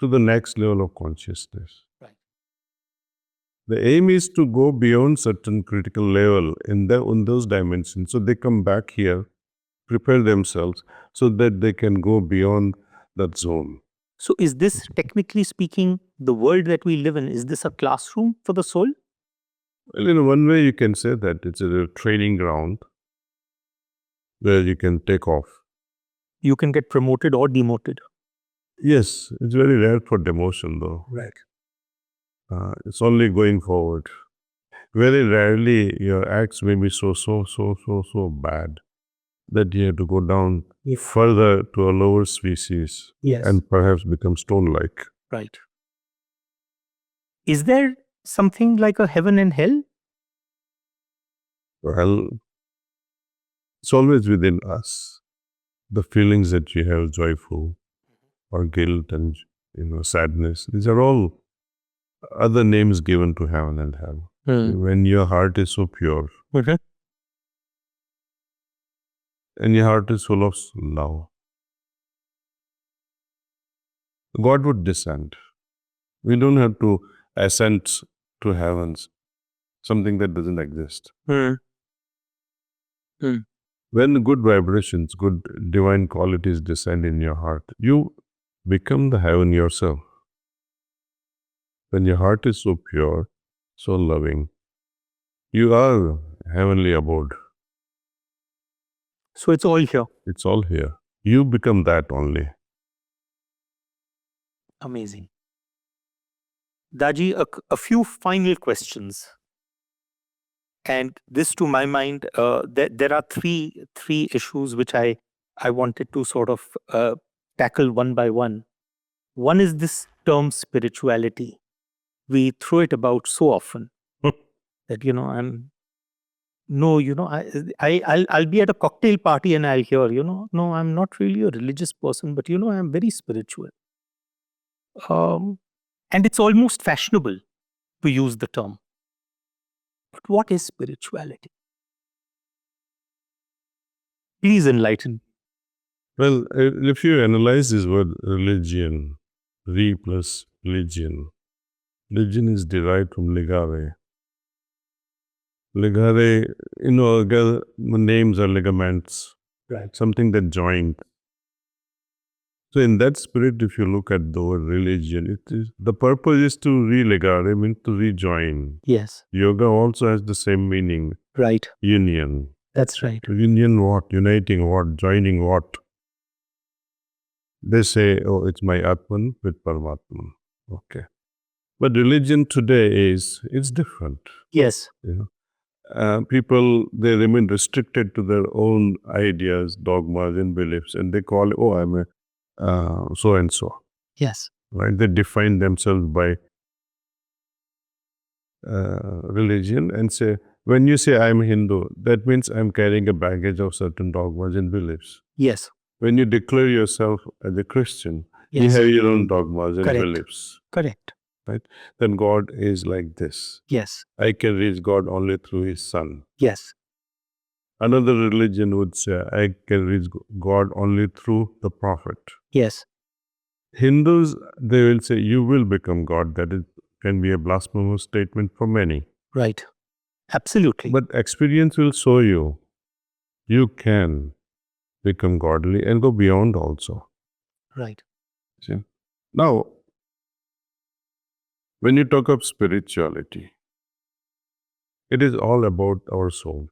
[SPEAKER 2] to the next level of consciousness.
[SPEAKER 1] Right.
[SPEAKER 2] The aim is to go beyond certain critical level in those dimensions. So they come back here, prepare themselves so that they can go beyond that zone.
[SPEAKER 1] So is this, technically speaking, the world that we live in, is this a classroom for the soul?
[SPEAKER 2] Well, in one way you can say that it's a training ground where you can take off.
[SPEAKER 1] You can get promoted or demoted.
[SPEAKER 2] Yes, it's very rare for demotion though.
[SPEAKER 1] Right.
[SPEAKER 2] It's only going forward. Very rarely your acts may be so bad that you have to go down further to a lower species and perhaps become stone-like.
[SPEAKER 1] Right. Is there something like a heaven and hell?
[SPEAKER 2] Well, it's always within us. The feelings that you have, joyful or guilt and sadness, these are all other names given to heaven and hell. When your heart is so pure and your heart is full of love, God would descend. We don't have to ascend to heavens, something that doesn't exist. When good vibrations, good divine qualities descend in your heart, you become the heaven yourself. When your heart is so pure, so loving, you are heavenly abode.
[SPEAKER 1] So it's all here.
[SPEAKER 2] It's all here. You become that only.
[SPEAKER 1] Amazing. Daji, a few final questions. And this, to my mind, there are three issues which I wanted to sort of tackle one by one. One is this term spirituality. We throw it about so often that I'll be at a cocktail party and I'll hear, no, I'm not really a religious person, but I'm very spiritual. And it's almost fashionable to use the term. But what is spirituality? Please enlighten.
[SPEAKER 2] Well, if you analyze this word religion, plus religion, religion is derived from ligare. Ligare, names are ligaments,
[SPEAKER 1] Right.
[SPEAKER 2] something that joined. So in that spirit, if you look at the word religion, the purpose is to religare, means to rejoin.
[SPEAKER 1] Yes.
[SPEAKER 2] Yoga also has the same meaning.
[SPEAKER 1] Right.
[SPEAKER 2] Union.
[SPEAKER 1] That's right.
[SPEAKER 2] Union what? Uniting what? Joining what? They say, oh, it's my Atman with Paramatman. Okay. But religion today it's different.
[SPEAKER 1] Yes.
[SPEAKER 2] People, they remain restricted to their own ideas, dogmas, and beliefs, and they call, oh, I'm a so and so.
[SPEAKER 1] Yes.
[SPEAKER 2] Right? They define themselves by religion and say, When you say I'm Hindu, that means I'm carrying a baggage of certain dogmas and beliefs.
[SPEAKER 1] Yes.
[SPEAKER 2] When you declare yourself as a Christian, you
[SPEAKER 1] Yes.
[SPEAKER 2] have your own dogmas and
[SPEAKER 1] Correct.
[SPEAKER 2] beliefs.
[SPEAKER 1] Correct.
[SPEAKER 2] Right? Then God is like this.
[SPEAKER 1] Yes.
[SPEAKER 2] I can reach God only through His Son.
[SPEAKER 1] Yes.
[SPEAKER 2] Another religion would say, I can reach God only through the prophet.
[SPEAKER 1] Yes.
[SPEAKER 2] Hindus, they will say, you will become God. That can be a blasphemous statement for many.
[SPEAKER 1] Right. Absolutely.
[SPEAKER 2] But experience will show you, you can become godly and go beyond also.
[SPEAKER 1] Right.
[SPEAKER 2] See? Now, when you talk of spirituality, it is all about our soul.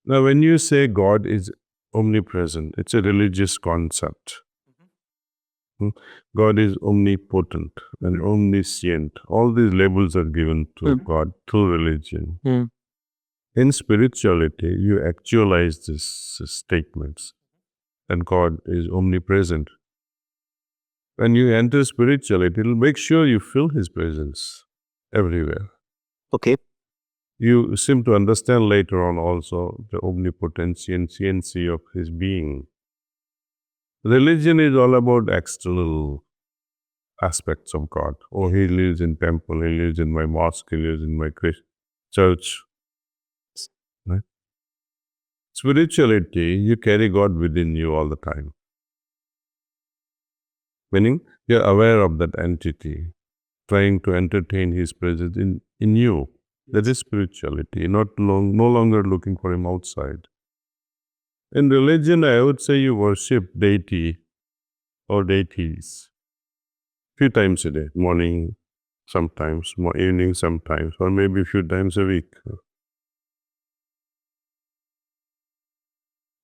[SPEAKER 2] Now, when you say God is omnipresent, it's a religious concept. God is omnipotent and omniscient. All these labels are given to God through religion. In spirituality, you actualize these statements, and God is omnipresent. When you enter spirituality, it'll make sure you feel His presence everywhere.
[SPEAKER 1] Okay.
[SPEAKER 2] You seem to understand later on also the omnipotency and sciency of His being. Religion is all about external aspects of God. Oh, He lives in temple, He lives in my mosque, He lives in my church. Right? Spirituality, you carry God within you all the time. Meaning, you're aware of that entity, trying to entertain His presence in you. That is spirituality, no longer looking for Him outside. In religion, I would say you worship deity or deities few times a day, morning, sometimes, evening, sometimes, or maybe a few times a week.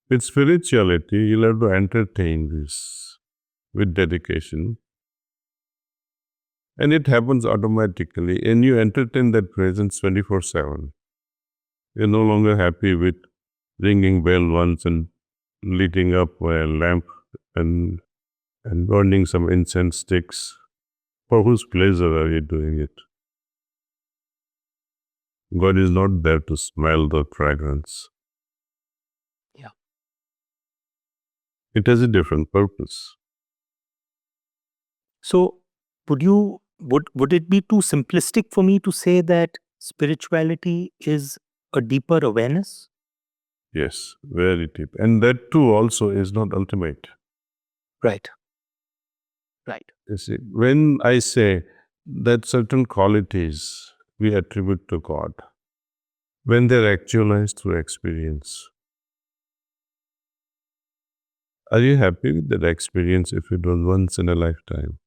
[SPEAKER 2] With spirituality, you'll have to entertain this with dedication. And it happens automatically. And you entertain that presence 24/7. You're no longer happy with ringing bell once and lighting up a lamp and burning some incense sticks. For whose pleasure are you doing it? God is not there to smell the fragrance.
[SPEAKER 1] Yeah.
[SPEAKER 2] It has a different purpose.
[SPEAKER 1] So would it be too simplistic for me to say that spirituality is a deeper awareness?
[SPEAKER 2] Yes, very deep. And that too also is not ultimate.
[SPEAKER 1] Right. Right.
[SPEAKER 2] You see, when I say that certain qualities we attribute to God, when they're actualized through experience, are you happy with that experience if it was once in a lifetime?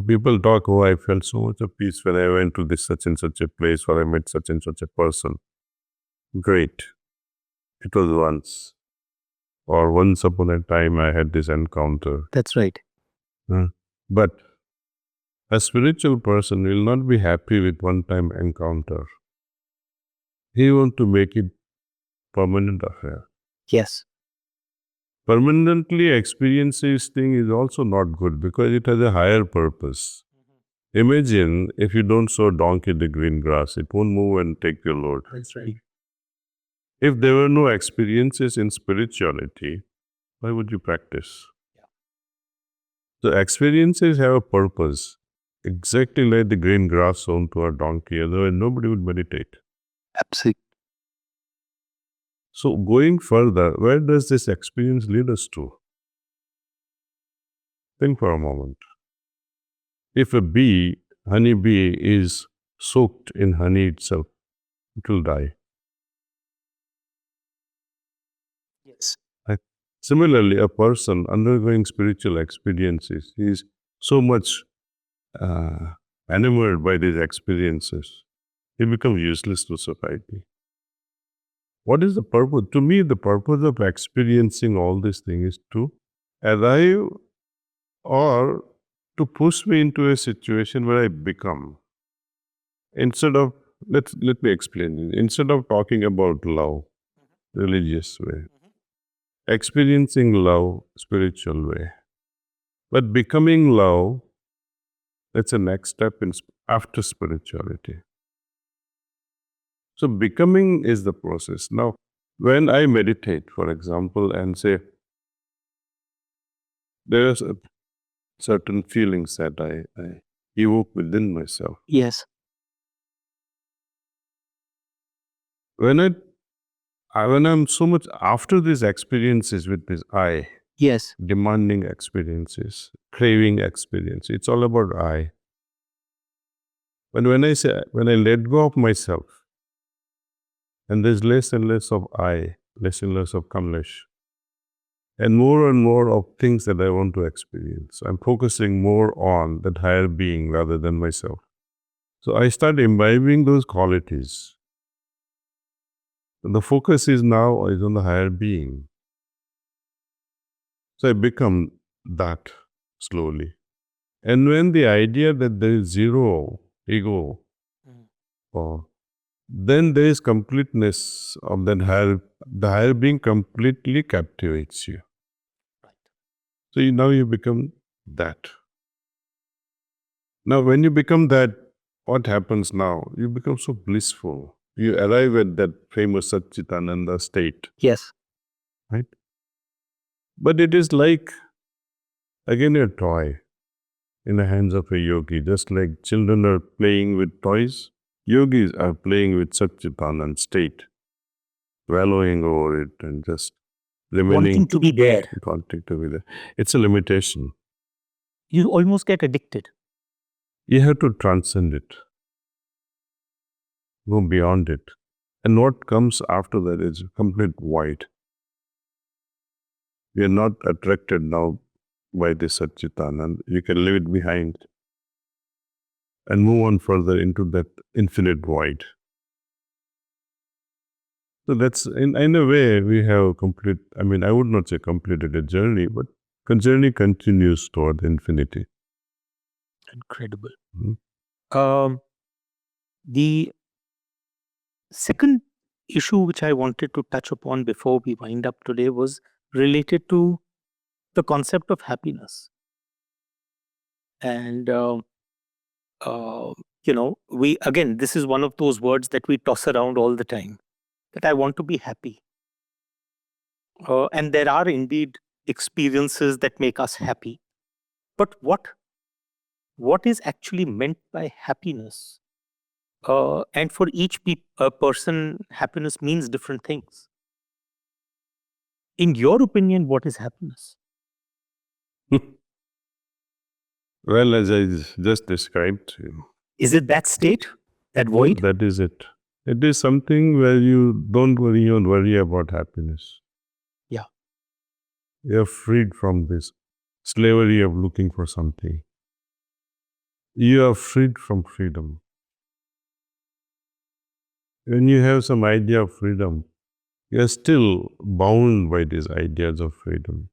[SPEAKER 2] People talk, oh, I felt so much of peace when I went to this such and such a place or I met such and such a person. Great. It was once. Or once upon a time I had this encounter.
[SPEAKER 1] That's right.
[SPEAKER 2] But a spiritual person will not be happy with one-time encounter. He wants to make it permanent affair.
[SPEAKER 1] Yes.
[SPEAKER 2] Permanently experiencing this thing is also not good because it has a higher purpose. Imagine if you don't sow donkey the green grass, it won't move and take your load.
[SPEAKER 1] That's right.
[SPEAKER 2] If there were no experiences in spirituality, why would you practice? So experiences have a purpose, exactly like the green grass sown to a donkey, otherwise nobody would meditate.
[SPEAKER 1] Absolutely.
[SPEAKER 2] So going further, where does this experience lead us to? Think for a moment. If a honey bee is soaked in honey itself, it will die.
[SPEAKER 1] Yes.
[SPEAKER 2] Similarly, a person undergoing spiritual experiences is so much enamored by these experiences, he becomes useless to society. What is the purpose? To me, the purpose of experiencing all these things is to arrive or to push me into a situation where I become. Instead of, let me explain. Instead of talking about love, religious way, experiencing love, spiritual way. But becoming love, that's a next step after spirituality. So becoming is the process. Now, when I meditate, for example, and say, there are certain feelings that I evoke within myself.
[SPEAKER 1] Yes.
[SPEAKER 2] When when I'm so much after these experiences with this I,
[SPEAKER 1] Yes.
[SPEAKER 2] demanding experiences, craving experience, it's all about I. But when I let go of myself, and there's less and less of I, less and less of Kamlesh, and more of things that I want to experience. I'm focusing more on that higher being rather than myself. So I start imbibing those qualities. And the focus is on the higher being. So I become that slowly. And when the idea that there is zero ego, then there is completeness of the higher being completely captivates you. So now you become that. Now, when you become that, what happens now? You become so blissful. You arrive at that famous Satchitananda state,
[SPEAKER 1] Yes.
[SPEAKER 2] right? But it is like, again, a toy in the hands of a yogi. Just like children are playing with toys, yogis are playing with Satchitananda state, wallowing over it and just remaining
[SPEAKER 1] Wanting to be there.
[SPEAKER 2] wanting to be there. It's a limitation.
[SPEAKER 1] You almost get addicted.
[SPEAKER 2] You have to transcend it, go beyond it. And what comes after that is complete void. We are not attracted now by this Satchitananda. You can leave it behind and move on further into that infinite void. So that's, in a way, we have I would not say completed a journey, but the journey continues toward infinity.
[SPEAKER 1] Incredible.
[SPEAKER 2] Mhm.
[SPEAKER 1] The second issue which I wanted to touch upon before we wind up today was related to the concept of happiness. And, this is one of those words that we toss around all the time, that I want to be happy. And there are indeed experiences that make us happy. But what is actually meant by happiness? And for each person, happiness means different things. In your opinion, what is happiness?
[SPEAKER 2] Well, as I just described to you,
[SPEAKER 1] Is it that state, that void?
[SPEAKER 2] that is it. It is something where you don't worry about happiness.
[SPEAKER 1] Yeah.
[SPEAKER 2] You're freed from this slavery of looking for something. You are freed from freedom. When you have some idea of freedom, you are still bound by these ideas of freedom.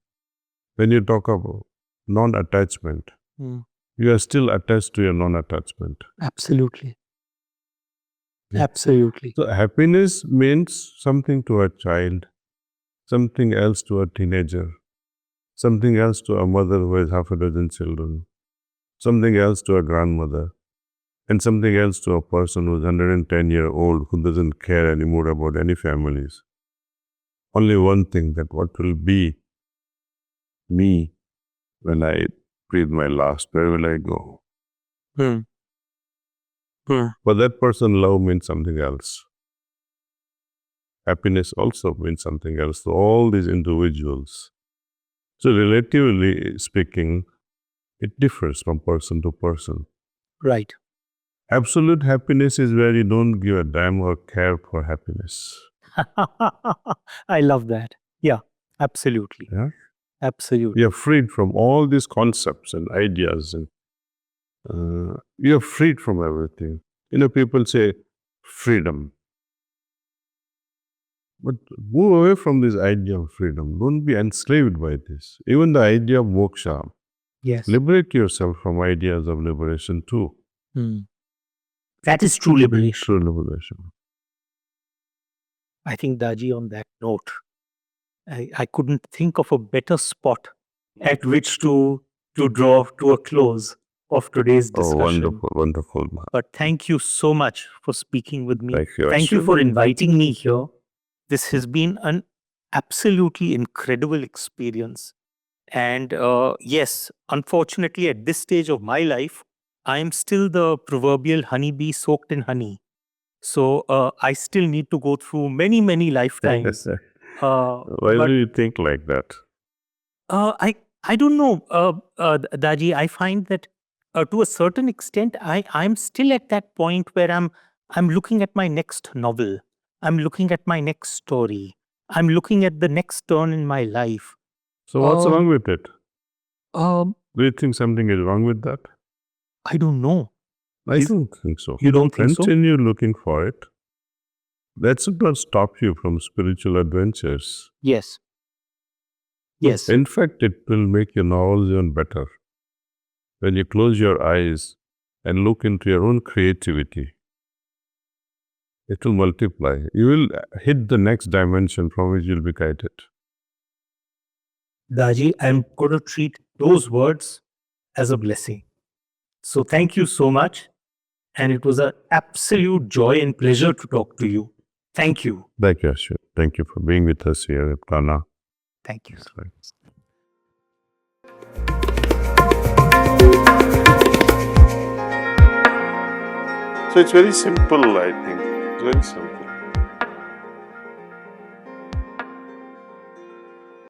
[SPEAKER 2] When you talk about non-attachment, you are still attached to your non-attachment.
[SPEAKER 1] Absolutely.
[SPEAKER 2] Yeah.
[SPEAKER 1] Absolutely.
[SPEAKER 2] So happiness means something to a child, something else to a teenager, something else to a mother who has half a dozen children, something else to a grandmother, and something else to a person who's 110-year-old who doesn't care anymore about any families. Only one thing, that what will be me when I breathe my last, where will I go? For that person, love means something else. Happiness also means something else to all these individuals. So relatively speaking, it differs from person to person.
[SPEAKER 1] Right.
[SPEAKER 2] Absolute happiness is where you don't give a damn or care for happiness.
[SPEAKER 1] I love that. Yeah, absolutely.
[SPEAKER 2] Yeah?
[SPEAKER 1] Absolutely.
[SPEAKER 2] You're freed from all these concepts and ideas, and you're freed from everything. People say freedom. But move away from this idea of freedom. Don't be enslaved by this. Even the idea of moksha.
[SPEAKER 1] Yes.
[SPEAKER 2] Liberate yourself from ideas of liberation too.
[SPEAKER 1] That is true liberation.
[SPEAKER 2] True liberation.
[SPEAKER 1] I think, Daji, on that note, I couldn't think of a better spot at which to draw to a close of today's
[SPEAKER 2] Oh,
[SPEAKER 1] discussion.
[SPEAKER 2] wonderful, wonderful.
[SPEAKER 1] But thank you so much for speaking with me.
[SPEAKER 2] Thank you.
[SPEAKER 1] Thank you
[SPEAKER 2] Ashu.
[SPEAKER 1] for inviting me here. This has been an absolutely incredible experience. And yes, unfortunately, at this stage of my life, I am still the proverbial honeybee soaked in honey. So I still need to go through many, many lifetimes.
[SPEAKER 2] Why
[SPEAKER 1] but
[SPEAKER 2] do you think like that?
[SPEAKER 1] I don't know, Daji. I find that to a certain extent, I'm still at that point where I'm looking at my next novel. I'm looking at my next story. I'm looking at the next turn in my life.
[SPEAKER 2] So what's
[SPEAKER 1] Um,
[SPEAKER 2] wrong with it?
[SPEAKER 1] Um,
[SPEAKER 2] Do you think something is wrong with that?
[SPEAKER 1] I don't know.
[SPEAKER 2] I
[SPEAKER 1] Is-
[SPEAKER 2] don't think so.
[SPEAKER 1] You don't think so?
[SPEAKER 2] Continue looking for it. That should not stop you from spiritual adventures.
[SPEAKER 1] Yes. Yes.
[SPEAKER 2] In fact, it will make your novels even better. When you close your eyes and look into your own creativity, it will multiply. You will hit the next dimension from which you'll be guided.
[SPEAKER 1] Daji, I'm going to treat those words as a blessing. So thank you so much. And it was an absolute joy and pleasure to talk to you. Thank you.
[SPEAKER 2] Thank you, Ashu. Thank you for being with us here at Prana.
[SPEAKER 1] Thank you.
[SPEAKER 2] So it's very simple, I think. It's very simple.